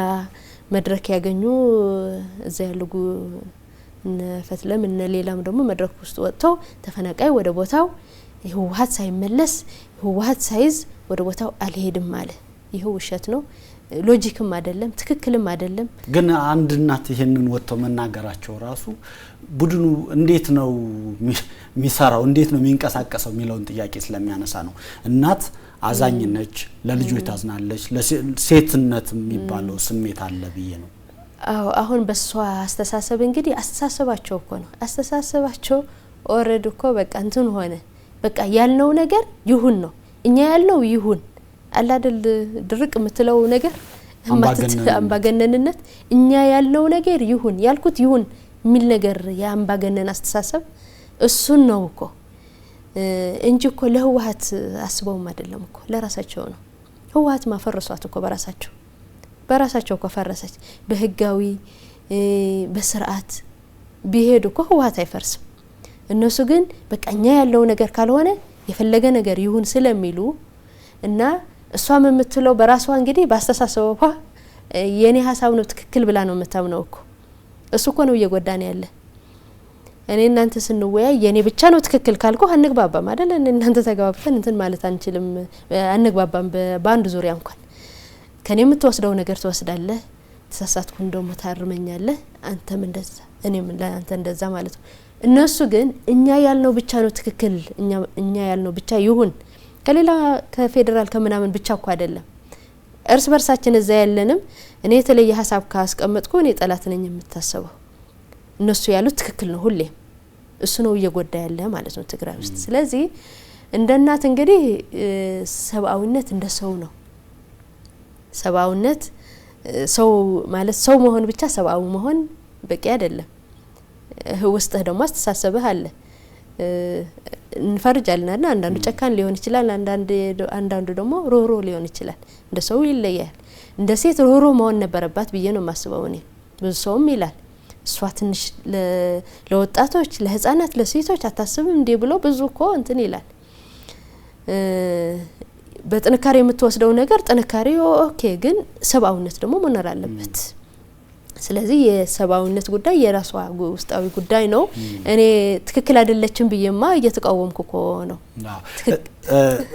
መድረክ ያገኙ እዛ ያሉጉ ፈትለም እነ ሌላም ደግሞ መድረክ ውስጥ ወጥተው ተፈናቃይ ወደ ቦታው ህወሓት ሳይመለስ ህወሓት ሳይዝ ወደ ቦታው አልሄድም ማለት ይሄው ውሸት ነው ሎጂክም አይደለም ትክክልም አይደለም ግን አንድ እናት ይሄንን ወጥተው መናገራቸው ራሱ ቡድኑ እንዴት ነው የሚሰራው እንዴት ነው የሚንቀሳቀሰው የሚለውን ጥያቄ ስለሚያነሳ ነው እናት አዛኝ ነች ለልጆች ታዝናለች ለሴትነት የሚባለው ስሜት አለ ብዬ ነው አሁን በሷ አስተሳሰብ እንግዲህ አስተሳሰባቸው እኮ ነው አስተሳሰባቸው ኦሬዲ እኮ በቃ እንትን ሆነ በቃ ያልነው ነገር ይሁን ነው እኛ ያልነው ይሁን አላደል ድርቅ የምትለው ነገር አምባገነንነት እኛ ያልነው ነገር ይሁን ያልኩት ይሁን የሚል ነገር ያምባገነን አስተሳሰብ እሱን ነው እኮ እንጂ እኮ ለህወሓት አስበውም አይደለም እኮ ለራሳቸው ነው ህወሓት ማፈረሷት እኮ በራሳቸው እኮ ፈረሰች በህጋዊ በስርዓት ቢሄዱ እኮ ህወሓት አይፈርስም እነሱ ግን በቃኛ ያለው ነገር ካልሆነ የፈለገ ነገር ይሁን ስለሚሉ እና እሷም የምትለው በራሷ እንግዲህ ባስተሳሰበው የኔ ሐሳብ ነው ትክክል ብላ ነው የምታምነው እኮ እሱ እኮ ነው እየጎዳን ያለ እኔ እናንተ ስንወያይ የኔ ብቻ ነው ትክክል ካልኩ አንግባባም አይደል እናንተ ተጋባብተን እንትን ማለት አንችልም አንግባባም በአንድ ዙሪያ እንኳን ከኔ የምትወስደው ነገር ትወስዳለህ ተሳሳትኩ እንደውም ታርመኛለህ አንተም እንደዛ እኔም ለአንተ እንደዛ ማለት ነው እነሱ ግን እኛ ያልነው ብቻ ነው ትክክል እኛ ያልነው ብቻ ይሁን ከሌላ ከፌደራል ከመናምን ብቻ እኮ አይደለም እርስ በርሳችን እዛ ያለንም እኔ የተለየ ሐሳብ ካስቀመጥኩ እኔ ጠላት ነኝ የምታሰበው እነሱ ያሉት ትክክል ነው ሁሌ እሱ ነው እየጎዳ ያለ ማለት ነው ትግራይ ውስጥ ስለዚህ እንደ እናት እንግዲህ ሰብአዊነት እንደ ሰው ነው ሰብአዊነት ሰው ማለት ሰው መሆን ብቻ ሰብአዊ መሆን በቂ አይደለም ውስጥህ ደግሞ አስተሳሰብህ አለ እንፈርጃለና አንዳንዱ ጨካን ሊሆን ይችላል አንዳንዱ ደግሞ ሮሮ ሊሆን ይችላል እንደ ሰው ይለያል እንደ ሴት ሮሮ መሆን ነበረባት ብዬ ነው ማስበው እኔ ብዙ ሰውም ይላል እሷ ትንሽ ለወጣቶች ለህፃናት ለሴቶች አታስብም እንዴ ብሎ ብዙ እኮ እንትን ይላል በጥንካሬ የምትወስደው ነገር ጥንካሬ ኦኬ ግን ሰብአዊነት ደግሞ መኖር አለበት ስለዚህ የሰብአዊነት ጉዳይ የራሷ ውስጣዊ ጉዳይ ነው እኔ ትክክል አይደለችም ብዬማ እየተቃወምኩ እኮ ነው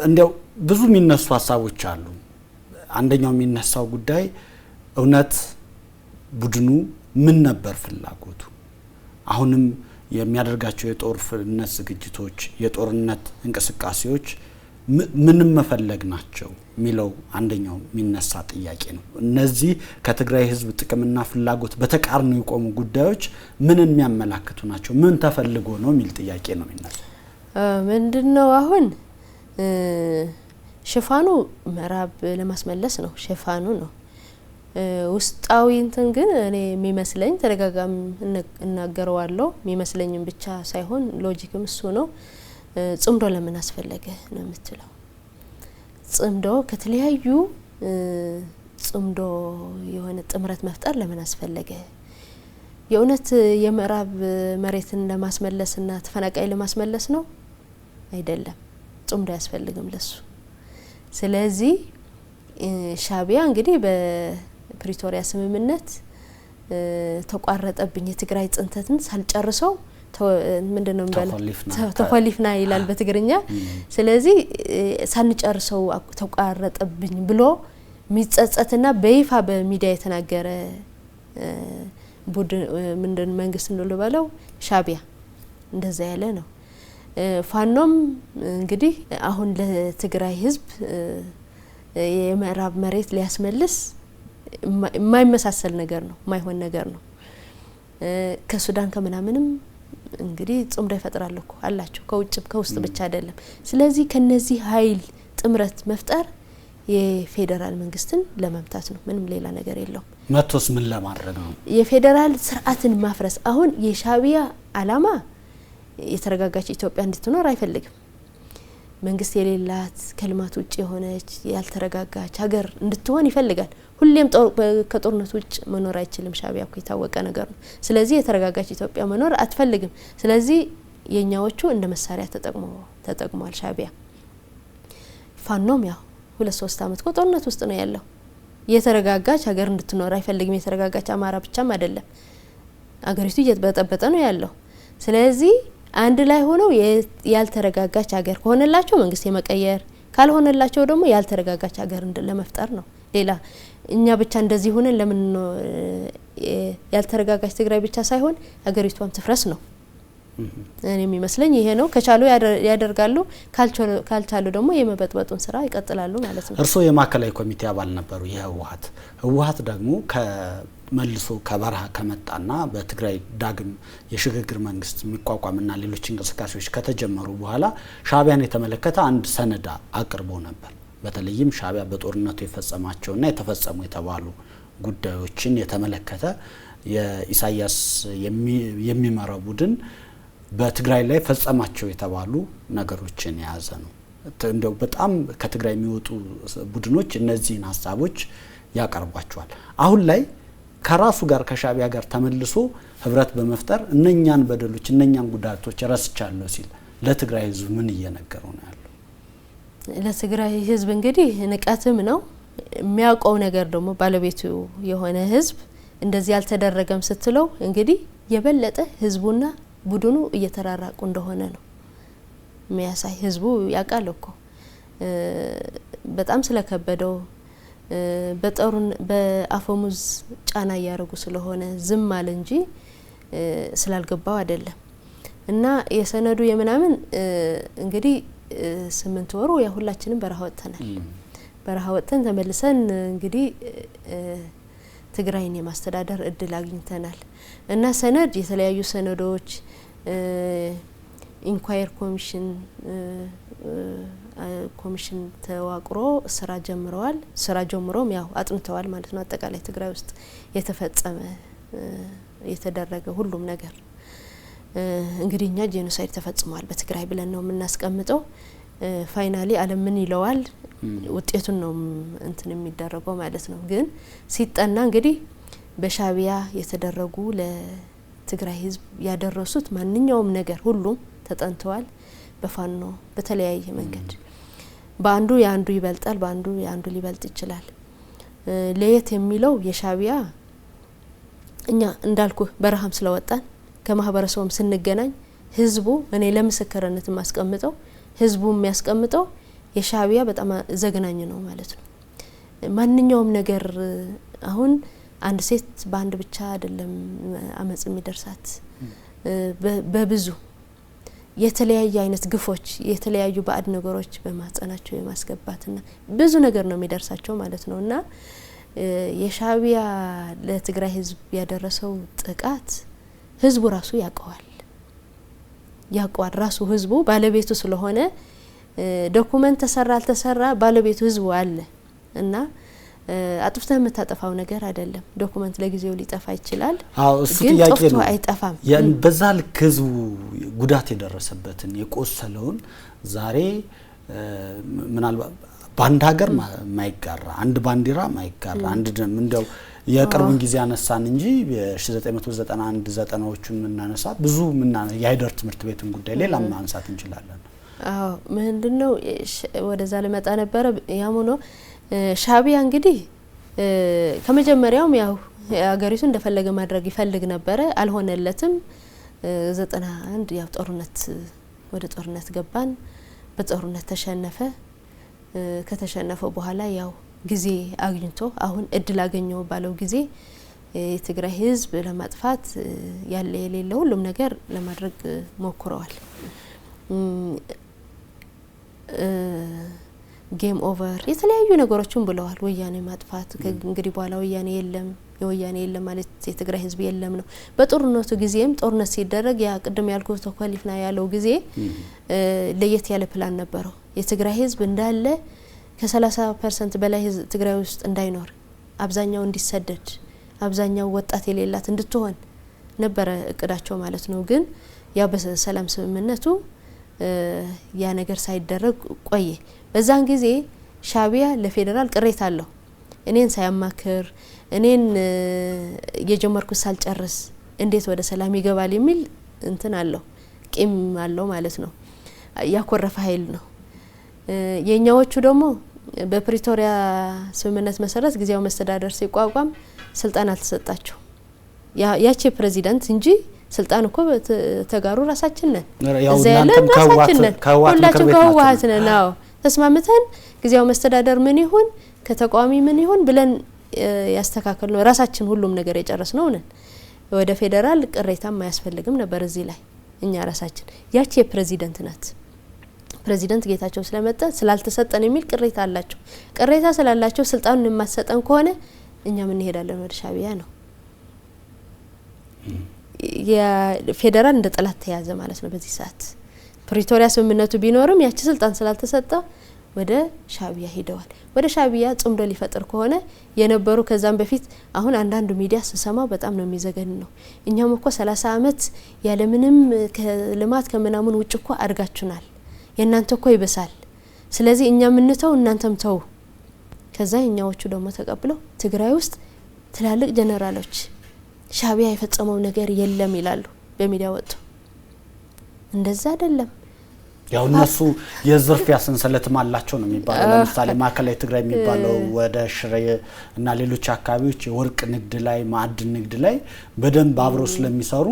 እንደው ብዙ የሚነሱ ሐሳቦች አሉ አንደኛው የሚነሳው ጉዳይ እውነት ቡድኑ ምን ነበር ፍላጎቱ አሁንም የሚያደርጋቸው የጦርነት ዝግጅቶች የጦርነት እንቅስቃሴዎች ምንም መፈለግ ናቸው ሚለው አንደኛው የሚነሳ ጥያቄ ነው እነዚህ ከትግራይ ህዝብ ጥቅምና ፍላጎት በተቃርኖ የቆሙ ጉዳዮች ምንን የሚያመላክቱ ናቸው ምን ተፈልጎ ነው ሚል ጥያቄ ነው የሚነሳ ምንድነው አሁን ሽፋኑ ምዕራብ ለማስመለስ ነው ሽፋኑ ነው ውስጣዊ እንትን ግን እኔ የሚመስለኝ ተረጋጋም እናገረዋለሁ የሚመስለኝም ብቻ ሳይሆን ሎጂክም እሱ ነው ጽምዶ ለምን አስፈለገ ነው የምትለው ጽምዶ ከተለያዩ ጽምዶ የሆነ ጥምረት መፍጠር ለምን አስፈለገ የእውነት የምዕራብ መሬትን ለማስመለስና ተፈናቃይ ለማስመለስ ነው አይደለም ጽምዶ ያስፈልግም ለሱ ስለዚህ ሻቢያ እንግዲህ በፕሪቶሪያ ስምምነት ተቋረጠብኝ የትግራይ ጽንተትን ሳልጨርሰው ምንድነው ተቆሊፍና ይላል በትግርኛ ስለዚህ ሳንጨርሰው ተቋረጠብኝ ብሎ ሚጸጸትና በይፋ በሚዲያ የተናገረ ቡድን ምንድን መንግስት እንደለ ባለው ሻቢያ እንደዛ ያለ ነው ፋኖም እንግዲህ አሁን ለትግራይ ህዝብ የምዕራብ መሬት ሊያስመልስ የማይመሳሰል ነገር ነው የማይሆን ነገር ነው ከሱዳን ከምናምንም እንግዲህ ጽምዶ ይፈጥራል እኮ አላችሁ ከውጭም ከውስጥ ብቻ አይደለም ስለዚህ ከነዚህ ኃይል ጥምረት መፍጠር የፌደራል መንግስትን ለመምታት ነው ምንም ሌላ ነገር የለው መቶስ ምን ለማድረግ ነው የፌደራል ስርዓትን ማፍረስ አሁን የሻቢያ አላማ የተረጋጋች ኢትዮጵያ እንድትኖር አይፈልግም መንግስት የሌላት ከልማት ውጭ የሆነች ያልተረጋጋች ሀገር እንድትሆን ይፈልጋል ሁሌም ከጦርነት ውጭ መኖር አይችልም ሻቢያ እኮ የታወቀ ነገር ነው ስለዚህ የተረጋጋች ኢትዮጵያ መኖር አትፈልግም ስለዚህ የኛዎቹ እንደ መሳሪያ ተጠቅሟል ሻቢያ ፋኖም ያው 2-3 አመት ጦርነት ውስጥ ነው ያለው የተረጋጋች ሀገር እንድትኖር አይፈልግም የተረጋጋች አማራ ብቻም አይደለም አገሪቱ እየተበጠበጠ ነው ያለው ስለዚህ አንድ ላይ ሆነው ያልተረጋጋች ሀገር ከሆነላቸው መንግስት የመቀየር ካልሆነላቸው ደግሞ ያልተረጋጋች ሀገር ለመፍጠር ነው ሌላ እኛ ብቻ እንደዚህ ሆነን ለምን ያልተረጋጋች ትግራይ ብቻ ሳይሆን ሀገሪቷም ትፍረስ ነው እኔ የሚመስለኝ ይሄ ነው ከቻሉ ያደርጋሉ ካልቻሉ ደግሞ የመበጥበጡን ስራ ይቀጥላሉ ማለት ነው እርሶ የማከላይ ኮሚቴ አባል ነበሩ የህወሓት ደግሞ ከመልሶ ከበረሃ ከመጣና በትግራይ ዳግም የሽግግር መንግስት የሚቋቋምና ሌሎች እንቅስቃሴዎች ከተጀመሩ በኋላ ሻቢያን የተመለከተ አንድ ሰነድ አቅርቦ ነበር በተለይም ሻቢያ በጦርነቱ የፈጸማቸውና የተፈጸሙ የተባሉ ጉዳዮችን የተመለከተ የኢሳያስ የሚመራው ቡድን በትግራይ ላይ ፈጸማቸው የተባሉ ነገሮችን ያዘ ነው እንደው በጣም ከትግራይ የሚወጡ ቡድኖች እነዚህን ሐሳቦች ያቀርቧቸዋል አሁን ላይ ከራሱ ጋር ከሻቢያ ጋር ተመልሶ ህብረት በመፍጠር እነኛን በደሎች እነኛን ጉዳቶች ረስቻለሁ ሲል ለትግራይ ህዝብ ምን እየነገረው ነው ያለው ለትግራይ ህዝብ እንግዲህ ንቀትም ነው የሚያውቀው ነገር ደግሞ ባለቤቱ የሆነ ህዝብ እንደዚህ ያልተደረገም ስትለው እንግዲህ የበለጠ ህዝቡና ቡድኑ እየተራራቁ እንደሆነ ነው የሚያሳይ ህዝቡ ያውቃል እኮ በጣም ስለከበደው በአፈሙዝ ጫና ያረጉ ስለሆነ ዝም አለ እንጂ ስላልገባው አይደለም እና የሰነዱ የምናምን እንግዲህ 8 ወሩ ያሁላችንም በረሃ ወጥተን ተመልሰን እንግዲህ ትግራይን የማስተዳደር እድል አግኝተናል እና ሰነድ የተለያዩ ሰነዶች ኢንኳየር ኮሚሽን ተዋቅሮ ስራ ጀምረዋል ስራ ጀምሮም ያው አጥንተዋል ማለት ነው አጠቃላይ ትግራይ ውስጥ የተፈጸመ የተደረገ ሁሉም ነገር እንግዲህ እኛ ጄኖሳይድ ተፈጽሟል በትግራይ ብለን ነው የምናስቀምጠው ፋይናሊ ዓለም ምን ይለዋል ውጤቱን ነው እንትን የሚደረገው ማለት ነው ግን ሲጠና እንግዲህ በሻቢያ የተደረጉ ለትግራይ ህዝብ ያደረሱት ማንኛውም ነገር ሁሉም ተጠንተዋል በፋኖ በተለያየ መንገድ በአንዱ ያንዱ ይበልጣል በአንዱ ያንዱ ሊበልጥ ይችላል ለየት የሚለው የሻቢያ እኛ እንዳልኩ በረሃም ስለወጣን ከማህበረሰቡም ስንገናኝ ህዝቡ እኔ ለምስክርነት ማስቀምጠው ህዝቡ የሚያስቀምጠው የሻቢያ በጣም ዘግናኝ ነው ማለት ነው ማንኛውም ነገር አሁን አንድ ሴት በአንድ ብቻ አይደለም አመጽ የሚደርሳት በብዙ የተለያየ አይነት ግፎች የተለያዩ ባዕድ ነገሮች በማጸናቸው የማስገባትና ብዙ ነገር ነው የሚደርሳቸው ማለት ነውና የሻቢያ ለትግራይ ህዝብ ያደረሰው ጥቃት ህዝቡ ራሱ ያቀዋል ራሱ ህዝቡ ባለቤቱ ስለሆነ ዶክመንት ተሰራ አልተሰራ ባለቤቱ ህዝቡ አለ እና አጥፍተህ የምታጠፋው ነገር አይደለም ዶክመንት ለጊዜው ሊጠፋ ይችላል እሱ ጥያቄ ነው አይጠፋም በዛ ልክ ህዝቡ ጉዳት የደረሰበትን የቆሰለውን ዛሬ ምናልባት ባንድ ሀገር ማይጋራ አንድ ባንዲራ ማይጋራ አንድ ደም እንደው የቅርቡን ጊዜ አነሳን እንጂ በ1991 90ዎቹን ምናነሳ ብዙ የሃይደር ትምህርት ቤትን ጉዳይ ሌላም ማንሳት እንችላለን አዎ ምንድነው ወደዛ ለመጣ ነበር ያሙኖ ሻቢያ እንግዲህ ከመጀመሪያውም ያው አገሪቱ እንደፈለገ ማድረግ ይፈልግ ነበር አልሆነለትም 91 ያው ጦርነት ወደ ጦርነት ገባን በጦርነት ተሸነፈ ከተሸነፈው በኋላ ያው ጊዜ አግኝቶ አሁን እድል አገኘው ባለው ጊዜ የትግራይ ህዝብ ለማጥፋት ያለ የሌለ ሁሉም ነገር ለማድረግ ሞክረዋል ጌም ኦቨር የተለያዩ ነገሮችን ብለዋል ወያኔ ማጥፋት እንግዲህ በኋላ ወያኔ የለም ማለት የትግራይ ህዝብ የለም ነው በጦርነቱ ጊዜም ጦርነት ሲደረግ ያ ቀደም ያልኩት ተኳሊፍና ያለው ጊዜ ለየት ያለ ፕላን ነበረው የትግራይ ህዝብ እንዳለ ከ30% በላይ ትግራይ ውስጥ እንዳይኖር አብዛኛው እንዲሰደድ አብዛኛው ወጣት የሌላት እንድትሆን ነበር እቅዳቸው ማለት ነው ግን ያ በሰላም ስምምነቱ ያ ነገር ሳይደረግ ቆየ በዛን ጊዜ ሻቢያ ለፌደራል ቅሬታ አለው እኔን ሳያማክር እኔን የጀመርኩት ሳልጨርስ እንዴት ወደ ሰላም ይገባል የሚል እንትን አለው ቂም አለው ማለት ነው ያኮረፈ ኃይል ነው የኛዎቹ ደግሞ በፕሪቶሪያ ስምምነት መሰረት ጊዜያዊ መስተዳደር ሲቋቋም ስልጣን አልተሰጣቸው ያቺ ፕሬዚዳንት እንጂ ስልጣን እኮ ተጋሩ ራሳችን ነን እናንተም ከዋት ነን አዎ ተስማምተን ጊዜያዊ መስተዳደር ምን ይሁን ከተቋሚ ምን ይሁን ብለን ያስተካከል ነው ራሳችን ሁሉም ነገር የጨረስነው ነን ወደ ፌደራል ቅሬታም ማያስፈልግም ነበር እዚህ ላይ እኛ ራሳችን ያቺ የፕሬዚዳንት ናት ፕሬዚዳንት ጌታቸው ስለመጣ ስላልተሰጠን የሚል ቅሬታ አላቸው ቅሬታ ስላላቸው ስልጣኑን የማሰጠን ከሆነ እኛ ምን እንሄዳለን ወደ ሻቢያ ነው የፌደራል እንደ ጠላት ተያዘ ማለት ነው በዚህ ሰዓት ፕሪቶሪያ ስምምነቱ ቢኖርም ያቺ ስልጣን ስላልተሰጠ ወደ ሻቢያ ሄደዋል ወደ ሻቢያ ጽምዶ ሊፈጥር ከሆነ የነበሩ ከዛም በፊት አሁን አንዳንዱ ሚዲያ ስሰማው በጣም ነው የሚዘገን ነው እኛም እኮ 30 አመት ያለ ምንም ከልማት ከመናሙን ውጭ እኮ አድጋችሁናል የናንተ እኮ ይበሳል ስለዚህ እኛ ምንተው እናንተም ተው ከዛ እኛዎቹ ደግሞ ተቀብለው ትግራይ ውስጥ ትላልቅ ጀነራሎች ሻቢያ የፈጸመው ነገር የለም ይላሉ በሚዲያ ወጡ እንደዛ አይደለም ያው እነሱ የዝርፊያ ሰንሰለትም አላቸው ነው የሚባለው ለምሳሌ ማከላይ ትግራይ የሚባለው ወደ ሽሬ እና ሌሎች አካባቢዎች የወርቅ ንግድ ላይ ማዕድን ንግድ ላይ በደንብ አብረው ስለሚሰሩ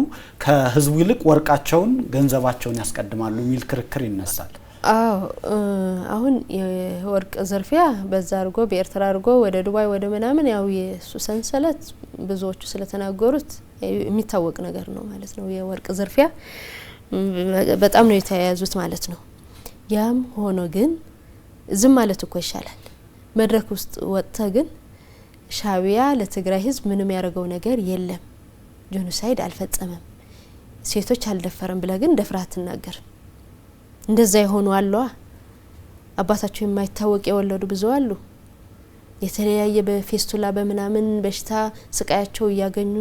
ከህዝቡ ይልቅ ወርቃቸውን ገንዘባቸውን ያስቀድማሉ የሚል ክርክር ይነሳል አሁን የወርቅ ዝርፊያ በዛ አርጎ በኤርትራ አርጎ ወደ ዱባይ ወደ ምናምን ያው የሱ ሰንሰለት ብዙዎቹ ስለተናገሩት የሚታወቅ ነገር ነው ማለት ነው የወርቅ ዝርፊያ በጣም ነው የተያያዙት ማለት ነው ያም ሆኖ ግን ዝም ማለት እኮ ይሻላል መድረክ ውስጥ ወጣ ግን ሻቢያ ለትግራይ ህዝብ ምንም ያረጋው ነገር የለም ጄኖሳይድ አልፈጸመም ሴቶች አልደፈረም ብለ ግን ደፍራት ተናገር እንደዛ ይሆኑ አሏ አባታቸው የማይታወቅ የወለዱ ብዙ አሉ የተለያየ በፌስቱላ በመናምን በሽታ ስቃያቸው ያገኙ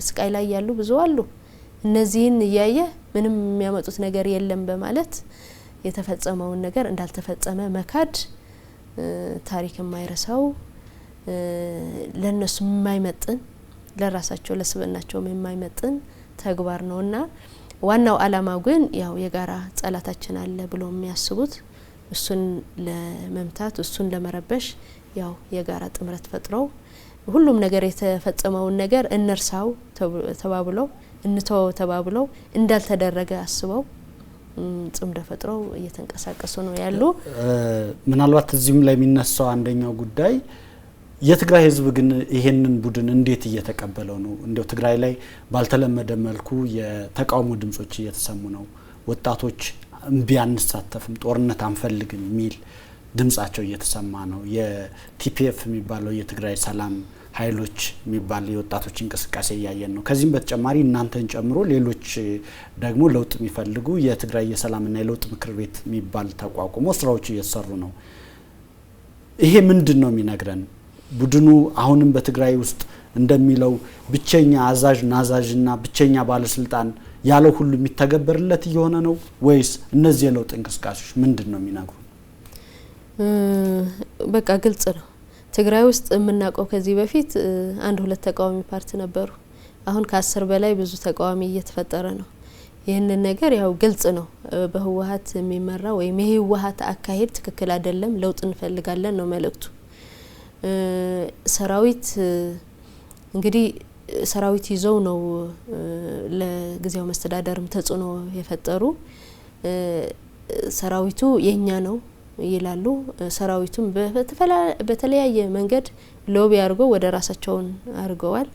ስቃይ ላይ ያሉ ብዙ አሉ እነዚህን ያየ ምንም የሚያመጡት ነገር የለም በማለት የተፈጸመውን ነገር እንዳልተፈጸመ መካድ ታሪክ የማይረሳው ለነሱ የማይመጥን ለራሳቸው ለስበናቸው የማይመጥን ተግባር ነውና ዋናው አላማው ግን ያው የጋራ ጸላታችን አለ ብሎ የሚያስቡት እሱን ለመምታት እሱን ለመረበሽ ያው የጋራ ጥምረት ፈጥረው ሁሉም ነገር የተፈጸመውን ነገር እነርሳው ተባብለው እንተው ተባብለው እንዳልተደረገ አስበው ጽምደ ፈጥረው እየተንቀሳቀሱ ነው ያሉ ምናልባት እዚህም ላይ የሚነሳው አንደኛው ጉዳይ የትግራይ ህዝብ ግን ይሄንን ቡድን እንዴት እየተቀበለው ነው እንደው ትግራይ ላይ ባልተለመደ መልኩ የተቃውሞ ድምጾች እየተሰሙ ነው ወጣቶች እምቢ አንሳተፍም ጦርነት አንፈልግም ሚል ድምጻቸው እየተሰማ ነው የቲፒኤፍ የሚባለው የትግራይ ሰላም ኃይሎች የሚባል የወጣቶች እንቅስቃሴ ያያየን ነው ከዚህም በተጨማሪ እናንተን ጨምሮ ሌሎች ደግሞ ለውጥ የሚፈልጉ የትግራይ የሰላምና የለውጥ ምክር ቤት የሚባል ተቋቁሞ ስራዎች እየተሰሩ ነው ይሄ ምንድነው የሚነግረን ቡድኑ አሁንም በትግራይ ውስጥ እንደሚለው ብቸኛ አዛዥ ናዛዥና ብቸኛ ባለስልጣን ያለው ሁሉ የሚተገበርለት እየሆነ ነው ወይስ እነዚህ የለውጥ እንቅስቃሴዎች ምንድነው የሚነግሩ በቃ ግልጽ ነው ትግራይ ውስጥ የምናቀው ከዚህ በፊት አንድ ሁለት ተቃዋሚ ፓርቲ ነበሩ አሁን ከ10 በላይ ብዙ ተቃዋሚ እየተፈጠረ ነው ይህንን ነገር ያው ግልጽ ነው በህወሓት የሚመራ ወይ የህወሓት አካሄድ ትክክል አይደለም ለውጥ እንፈልጋለን ነው መልእክቱ ሰራዊት እንግዲህ ሰራዊት ይዘው ነው ለጊዜው መስተዳደርም ተጽዕኖ የፈጠሩ ሰራዊቱ የኛ ነው ይላሉ ሰራዊቱም በተለያየ መንገድ ሎቢ አድርጎ ወደ ራሳቸውን አድርገዋል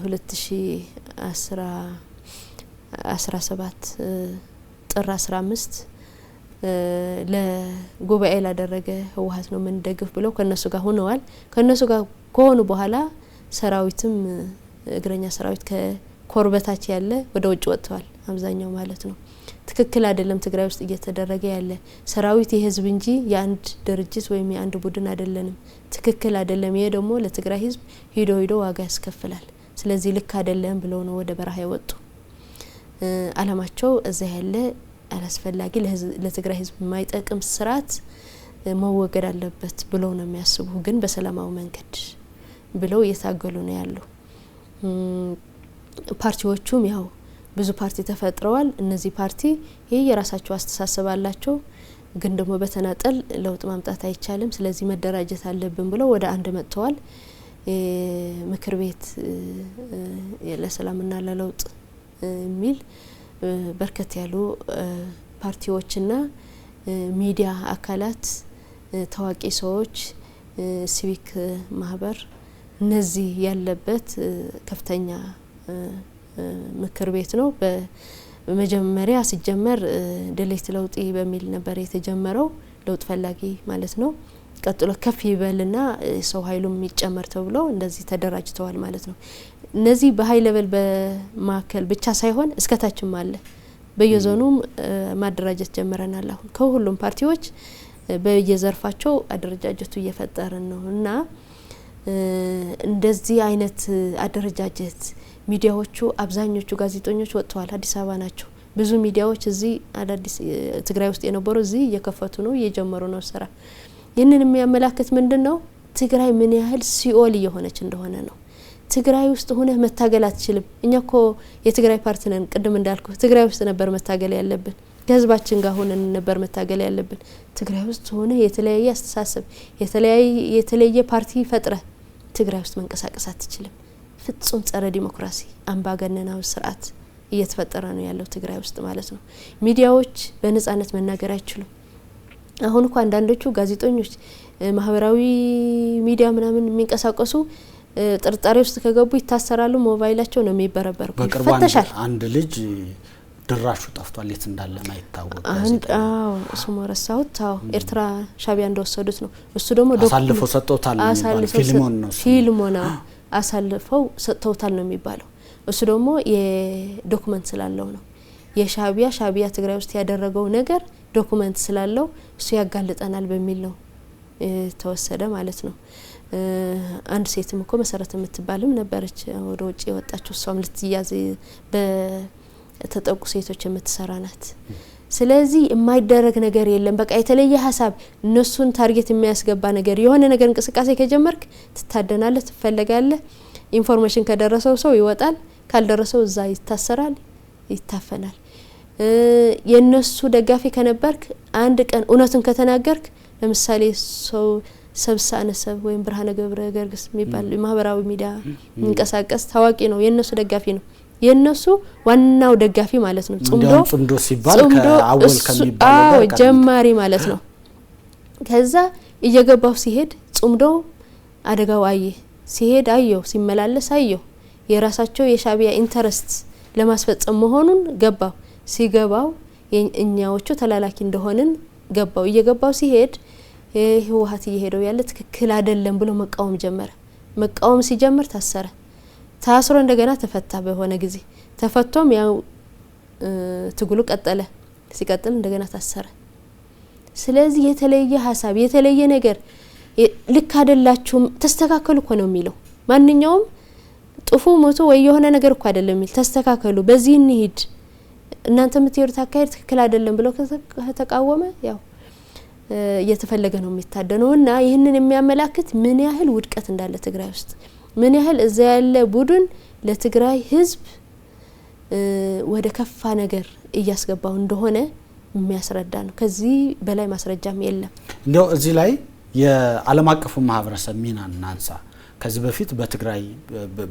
2017 ጥር 15 ለጉባኤ ላደረገ ህወሓት ነው ምን ደግፍ ብለው ከነሱ ጋር ሆነዋል ከነሱ ጋር ከሆኑ በኋላ ሰራዊትም እግረኛ ሰራዊት ከኮርበታች ያለ ወደ ውጭ ወጥቷል አብዛኛው ማለት ነው ትክክል አይደለም ትግራይ ውስጥ እየተደረገ ያለ ሰራዊት የህዝብ እንጂ የአንድ ድርጅት ወይም የአንድ ቡድን አይደለንም ትክክል አይደለም ይሄ ደግሞ ለትግራይ ህዝብ ሂዶ ዋጋ ያስከፍላል ስለዚህ ልክ አይደለም ብለው ነው ወደ በረሃ የወጡ አላማቸው እዛ ያለ አላስፈላጊ ለትግራይ ህዝብ የማይጠቅም ስርዓት መወገድ አለበት ብለው ነው የሚያስቡ ግን በሰላማዊ መንገድ ብለው እየታገሉ ነው ያለው ፓርቲዎቹም ያው ብዙ ፓርቲ ተፈጥረዋል እነዚህ ፓርቲ ይሄ የራሳቸው አስተሳሰብ አላቸው ግን ደግሞ በተናጠል ለውጥ ማምጣት አይቻልም ስለዚህ መደራጀት አለብን ብለው ወደ አንድ መጥተዋል ምክር ቤት ለሰላምና ለለውጥ የሚል በርከት ያሉ ፓርቲዎችና ሚዲያ አካላት ታዋቂ ሰዎች ሲቪክ ማህበር እነዚህ ያለበት ከፍተኛ ምክር ቤት ነው በመጀመሪያ ሲጀመር ድሌት ለውጥ በሚል ነበር የተጀመረው ለውጥ ፈላጊ ማለት ነው ቀጥሎ ከፍ ይበልና ሰው ኃይሉም ይጨመር ተብሎ እንደዚህ ተደራጅተዋል ማለት ነው እነዚህ በሃይ ሌቨል በማከል ብቻ ሳይሆን እስከታችም አለ በየዞኑም ማደራጀት ጀምረናል አሁን ከሁሉም ፓርቲዎች በየዘርፋቸው አደረጃጀቱ እየፈጠረን ነው እና እንደዚህ አይነት አደረጃጀት ሚዲያዎቹ አብዛኞቹ ጋዜጠኞች ወጥተዋል አዲስ አበባ ናቸው ብዙ ሚዲያዎች እዚህ አዳዲስ ትግራይ ውስጥ የነበሩ እዚህ እየከፈቱ ነው እየጀመሩ ነው ስራ ይህንን የሚያመላክት ምንድነው ትግራይ ምን ያህል ሲኦል እየሆነች እንደሆነ ነው ትግራይ ውስጥ ሆነ መታገል አትችልም እኛኮ የትግራይ ፓርቲ ነን ቅድም እንዳልኩ ትግራይ ውስጥ ነበር መታገል ያለብን ከህዝባችን ጋር ሆነን ነበር መታገል ያለብን ትግራይ ውስጥ ሆነ የተለያየ አስተሳሰብ የተለያየ ፓርቲ ፈጥረ ትግራይ ውስጥ መንቀሳቀስ አትችልም ፍጹም ጸረ ዲሞክራሲ አምባገነናዊ ስርዓት እየተፈጠረ ነው ያለው ትግራይ ውስጥ ማለት ነው ሚዲያዎች በነጻነት መናገር አይችሉም አሁን እንኳን አንዳንዶቹ ጋዜጠኞች ማህበራዊ ሚዲያ ምናምን የሚንቀሳቀሱ ጥርጣሬ ውስጥ ከገቡ ይታሰራሉ ሞባይላቸው ነው የሚበረበረው ይፈተሻል አንድ ልጅ ድራሹ ጠፍቷል የት እንዳለ ማይታወቅ እሱም ረሳውት ኤርትራ ሻቢያ እንደወሰዱት ነው እሱ ደግሞ አሳልፈው ሰጥተውታል ፊልሞና አሳልፈው ሰጥተውታል ነው የሚባለው እሱ ደግሞ የዶክመንት ስላለው ነው የሻቢያ ትግራይ ውስጥ ያደረገው ነገር ዶክመንት ስላለው እሱ ያጋልጠናል በሚል ነው ተወሰደ ማለት ነው አንድ ሴትም እኮ መሰረት የምትባልም ነበረች ወደ ውጪ የወጣችው እሷም ልትያዝ በተጠቁ ሴቶች የምትሰራ ናት ስለዚህ የማይደረግ ነገር የለም በቃ የተለየ ሐሳብ እነሱን ታርጌት የሚያስገባ ነገር የሆነ ነገር እንቅስቃሴ ከጀመርክ ትታደናለህ ትፈልጋለህ ኢንፎርሜሽን ከደረሰው ሰው ይወጣል ካልደረሰው እዛ ይታሰራል ይታፈናል የነሱ ደጋፊ ከነበርክ አንድ ቀን እውነቱን ከተናገርክ ለምሳሌ ሰው ሰብሳነሰብ ወይም ብርሃነ ገብረ ገርግስ የሚባል ማህበራዊ ሚዲያ እንቀሳቀስ ታዋቂ ነው የነሱ ደጋፊ ነው የነሱ ዋናው ደጋፊ ማለት ነው ጽምዶ ሲባል ከአወል ከሚባለው ጀማሪ ማለት ነው ከዛ እየገባው ሲሄድ ጽምዶ አደጋው ሲሄድ ሲመላለስ የራሳቸው የሻቢያ ኢንተረስት ለማስፈጸም መሆኑን ገባው ሲገባው የኛዎቹ ተላላኪ እንደሆነን ገባው እየገባው ሲሄድ ህወሓት እየሄደው ያለ ትክክል አይደለም ብሎ መቃወም ሲጀምር ታስሮ እንደገና ተፈታ በሆነ ጊዜ ተፈቶም ያው ትግሉ ቀጠለ ሲቀጥል እንደገና ታሰረ ስለዚህ የተለየ ሐሳብ የተለየ ነገር ልክ አይደላችሁም ተስተካከሉ እኮ ነው የሚለው ማንኛውም ጥፉ ሞቶ ወይ የሆነ ነገር እኮ አይደለም የሚል ተስተካከሉ በዚህ እንሂድ እናንተ የምትሄዱት አካሄድ ትክክል አይደለም ብሎ ከተቃወመ ያው እየተፈለገ ነው የሚታደነውና ይህንን የሚያመላክት ምን ያህል ውድቀት እንዳለ ትግራይ ውስጥ ምን ያህል እዛ ያለ ቡድን ለትግራይ ህዝብ ወደ ከፋ ነገር እያስገባው እንደሆነ የሚያስረዳ ነው። ከዚህ በላይ ማስረጃም የለም። እንደው እዚህ ላይ የዓለም አቀፉ ማህበረሰብ ሚና እናንሳ። ከዚህ በፊት በትግራይ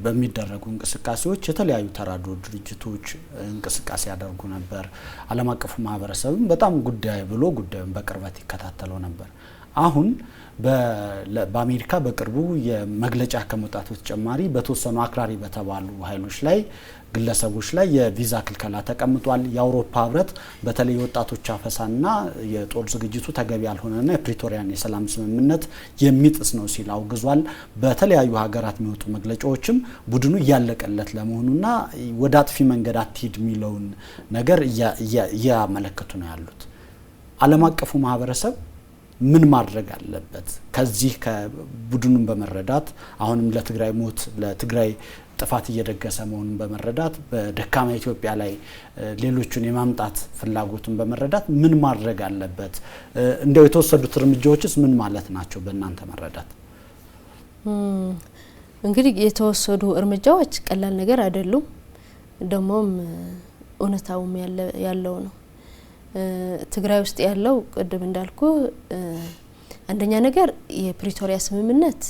በሚደረጉ እንቅስቃሴዎች የተለያዩ ተራድኦ ድርጅቶች እንቅስቃሴ ያደርጉ ነበር። ዓለም አቀፉ ማህበረሰብም በጣም ጉዳይ ብሎ ጉዳዩን በቅርበት ይከታተለው ነበር። አሁን በአሜሪካ በቅርቡ የመግለጫ ከመውጣቱ ተጨማሪ በተወሰኑ አክራሪ በተባሉ ኃይሎች ላይ ግለሰቦች ላይ የቪዛ ክልከላ ተቀምጧል። የአውሮፓ ህብረት በተለይ ወጣቶች አፈሳና የጦር ዝግጅቱ ተገቢ ያልሆነና የፕሪቶሪያን የሰላም ስምምነት የሚጥስ ነው ሲል አውግዟል። በተለያዩ ሀገራት የሚወጡ መግለጫዎችም ቡድኑ እያለቀለት ለመሆኑና ወደ አጥፊ መንገድ አትሂድ የሚለውን ነገር እያመለከቱ ነው ያሉት። ዓለም አቀፉ ማህበረሰብ ምን ማድረግ አለበት? ከዚህ ከቡድኑን በመረዳት አሁንም ለትግራይ ሞት ለትግራይ ጥፋት እየደገሰ መሆኑን በመረዳት በደካማ ኢትዮጵያ ላይ ሌሎችን የማምጣት ፍላጎቱን በመረዳት ምን ማድረግ አለበት? እንደው የተወሰዱት እርምጃዎችስ ምን ማለት ናቸው በእናንተ መረዳት? እንግዲህ የተወሰዱ እርምጃዎች ቀላል ነገር አይደሉም። ደሞም እውነታውም ያለው ነው። ትግራይ ውስጥ ያለው ቅድም እንዳልኩ አንደኛ ነገር የፕሪቶሪያ ስምምነት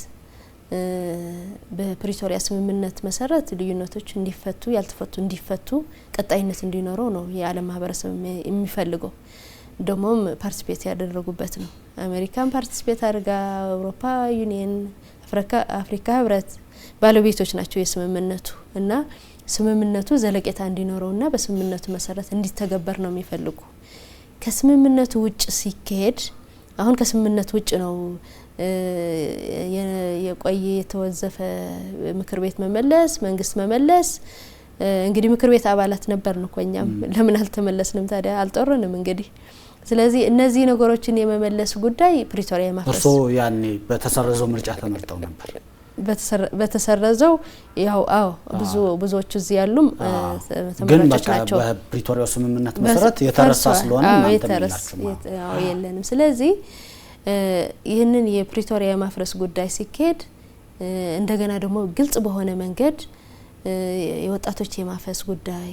በፕሪቶሪያ ስምምነት መሰረት ልዩነቶች እንዲፈቱ ያልተፈቱ እንዲፈቱ ቀጣይነት እንዲኖረው ነው የዓለም ማህበረሰብ የሚፈልገው። ደሞም ፓርቲሲፔት ያደረጉበት ነው። አሜሪካን ፓርቲሲፔት አድርጋ አውሮፓ ዩኒየን አፍሪካ ህብረት ባለቤቶች ናቸው የስምምነቱ እና ስምምነቱ ዘለቄታ እንዲኖረውና በስምምነቱ መሰረት እንዲተገበር ነው የሚፈልጉ። ከስምምነቱ ውጭ ሲካሄድ አሁን ከስምምነቱ ውጭ ነው የቆየ የተወዘፈ ምክር ቤት መመለስ መንግስት መመለስ። እንግዲህ ምክር ቤት አባላት ነበርን እኮ እኛም ለምን አልተመለስንም ታዲያ አልጠሩንም እንግዲህ። ስለዚህ እነዚህ ነገሮችን የመመለስ ጉዳይ ፕሪቶሪያ ማፍረስ እርሶ ያኔ በተሰረዘው ምርጫ ተመርጠው ነበር? በተሰረዘው ያው ብዙዎቹ እዚህ ያሉም ተመራጮች ናቸው። ግን በፕሪቶሪያው ስምምነት መሰረት የተረሳ ስለሆነ የለንም። ስለዚህ ይህንን የፕሪቶሪያ ማፍረስ ጉዳይ ሲካሄድ እንደገና ደግሞ ግልጽ በሆነ መንገድ የወጣቶች የማፈስ ጉዳይ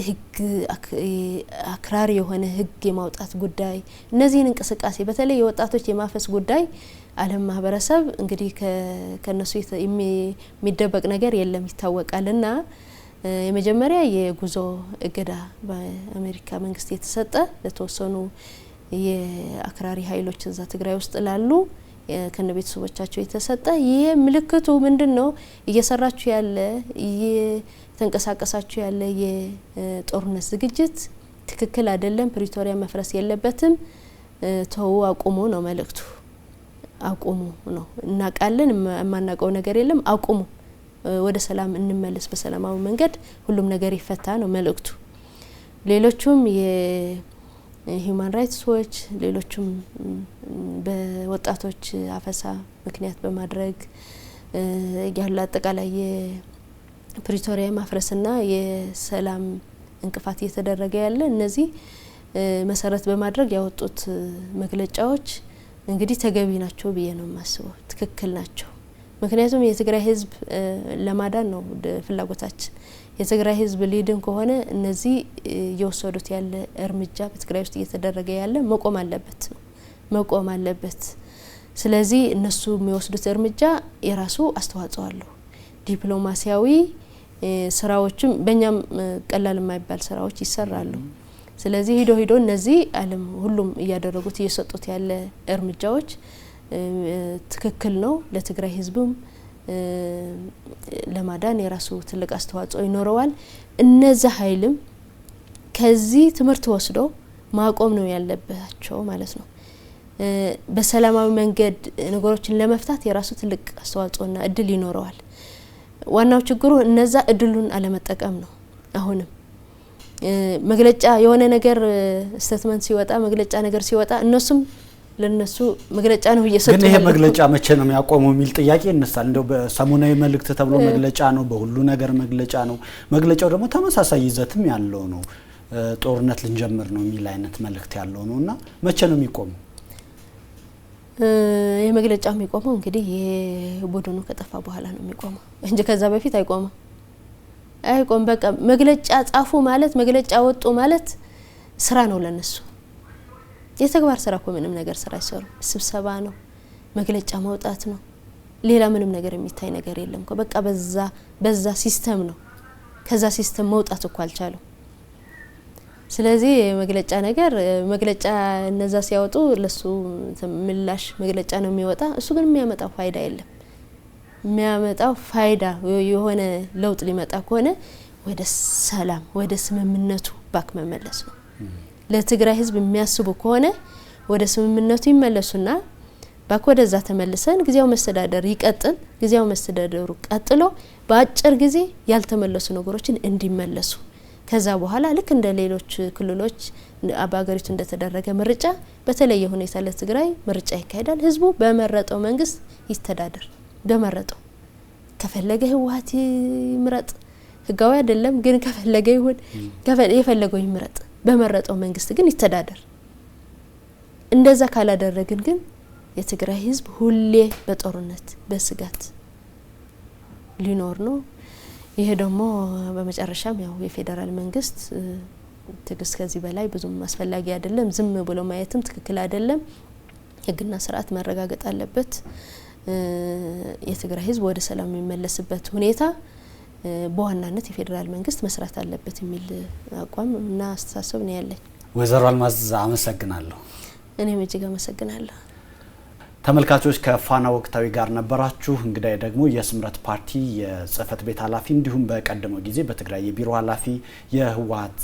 ህግ አክራሪ የሆነ ህግ የማውጣት ጉዳይ እነዚህን እንቅስቃሴ በተለይ የወጣቶች የማፈስ ጉዳይ ዓለም ማህበረሰብ እንግዲህ ከነሱ የሚደበቅ ነገር የለም ይታወቃልና የመጀመሪያ የጉዞ እገዳ በአሜሪካ መንግስት የተሰጠ ለተወሰኑ የአክራሪ ኃይሎች እዛ ትግራይ ውስጥ ላሉ ከነቤተሰቦቻቸው የተሰጠ ይሄ ምልክቱ ምንድነው? እየሰራችሁ ያለ እየተንቀሳቀሳችሁ ያለ የጦርነት ዝግጅት ትክክል አይደለም፣ ፕሪቶሪያ መፍረስ የለበትም፣ ተው አቁሙ ነው መልእክቱ። አቁሙ ነው። እናቃለን የማናቀው ነገር የለም፣ አቁሙ፣ ወደ ሰላም እንመለስ፣ በሰላማዊ መንገድ ሁሉም ነገር ይፈታ ነው መልእክቱ። ሌሎቹም የሂውማን ራይትስ ዎች ሌሎቹም በወጣቶች አፈሳ ምክንያት በማድረግ ያለ አጠቃላይ የፕሪቶሪያ ማፍረስና የሰላም እንቅፋት እየተደረገ ያለ እነዚህ መሰረት በማድረግ ያወጡት መግለጫዎች እንግዲህ ተገቢ ናቸው ብዬ ነው የማስበው። ትክክል ናቸው። ምክንያቱም የትግራይ ህዝብ ለማዳን ነው ፍላጎታችን። የትግራይ ህዝብ ሊድን ከሆነ እነዚህ እየወሰዱት ያለ እርምጃ በትግራይ ውስጥ እየተደረገ ያለ መቆም አለበት። ስለዚህ እነሱ የሚወስዱት እርምጃ የራሱ አስተዋጽኦ አለው። ዲፕሎማሲያዊ ስራዎችም በእኛም ቀላል የማይባል ስራዎች ይሰራሉ። ስለዚህ ሂዶ እነዚህ ዓለም ሁሉም እያደረጉት እየሰጡት ያለ እርምጃዎች ትክክል ነው። ለትግራይ ህዝብም ለማዳን የራሱ ትልቅ አስተዋጽኦ ይኖረዋል። እነዛ ኃይልም ከዚህ ትምህርት ወስዶ ማቆም ነው ያለባቸው ማለት ነው። በሰላማዊ መንገድ ነገሮችን ለመፍታት የራሱ ትልቅ አስተዋጽኦና እድል ይኖረዋል። ዋናው ችግሩ እነዛ እድሉን አለመጠቀም ነው። አሁንም መግለጫ የሆነ ነገር ስቴትመንት ሲወጣ መግለጫ ነገር ሲወጣ እነሱም ለነሱ መግለጫ ነው እየሰጡ ግን ይሄ መግለጫ መቼ ነው የሚያቆመው የሚል ጥያቄ ይነሳል። እንደው በሰሞናዊ መልእክት ተብሎ መግለጫ ነው፣ በሁሉ ነገር መግለጫ ነው። መግለጫው ደግሞ ተመሳሳይ ይዘትም ያለው ነው። ጦርነት ልንጀምር ነው የሚል አይነት መልእክት ያለው ነውና መቼ ነው የሚቆመው? የመግለጫው የሚቆመው እንግዲህ የቡድኑ ከጠፋ በኋላ ነው የሚቆመው እንጂ ከዛ በፊት አይቆመም። አይቆም በቃ መግለጫ ጻፉ ማለት መግለጫ ወጡ ማለት ስራ ነው ለነሱ የተግባር ስራ እኮ ምንም ነገር ስራ አይሰሩ ስብሰባ ነው መግለጫ ማውጣት ነው ሌላ ምንም ነገር የሚታይ ነገር የለም እኮ በቃ በዛ ሲስተም ነው ከዛ ሲስተም መውጣት እኮ አልቻለው ስለዚህ መግለጫ ነገር መግለጫ እነዛ ሲያወጡ ለሱ ምላሽ መግለጫ ነው የሚወጣ እሱ ግን የሚያመጣው ፋይዳ የለም የሚያመጣው ፋይዳ የሆነ ለውጥ ሊመጣ ከሆነ ወደ ሰላም ወደ ስምምነቱ ባክ መመለስ ነው ለትግራይ ህዝብ የሚያስቡ ከሆነ ወደ ስምምነቱ ይመለሱና ባክ ወደዛ ተመልሰን ግዚያው መስተዳደር ይቀጥል ግዚያው መስተዳደሩ ቀጥሎ በአጭር ጊዜ ያልተመለሱ ነገሮችን እንዲመለሱ ከዛ በኋላ ልክ እንደ ሌሎች ክልሎች አባገሪቱ እንደተደረገ ምርጫ በተለየ ሁኔታ ለትግራይ ምርጫ ይካሄዳል ህዝቡ በመረጠው መንግስት ይስተዳደር በመረጠው ከፈለገ ህወሓት ይምረጥ ህጋዊ አይደለም ግን ከፈለገ ይሁን የፈለገው ይምረጥ በመረጠው መንግስት ግን ይተዳደር እንደዛ ካላደረግን ግን የትግራይ ህዝብ ሁሌ በጦርነት በስጋት ሊኖር ነው ይሄ ደግሞ በመጨረሻም ያው የፌደራል መንግስት ትግስት ከዚህ በላይ ብዙም አስፈላጊ አይደለም ዝም ብሎ ማየትም ትክክል አይደለም ህግና ስርዓት መረጋገጥ አለበት የትግራይ ህዝብ ወደ ሰላም የሚመለስበት ሁኔታ በዋናነት የፌደራል መንግስት መስራት አለበት የሚል አቋም እና አስተሳሰብ ነው ያለኝ ወይዘሮ አልማዝ አመሰግናለሁ እኔም እጅግ አመሰግናለሁ ተመልካቾች ከፋና ወቅታዊ ጋር ነበራችሁ እንግዲህ ደግሞ የስምረት ፓርቲ የጽህፈት ቤት ኃላፊ እንዲሁም በቀደመው ጊዜ በትግራይ የቢሮ ኃላፊ የህወሓት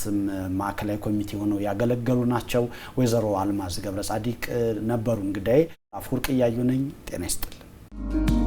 ማዕከላዊ ኮሚቴ ሆነው ያገለገሉ ናቸው ወይዘሮ አልማዝ ገብረጻዲቅ ነበሩ እንግዲህ አፍቁር ቅያዩ ነኝ ጤና ይስጥልኝ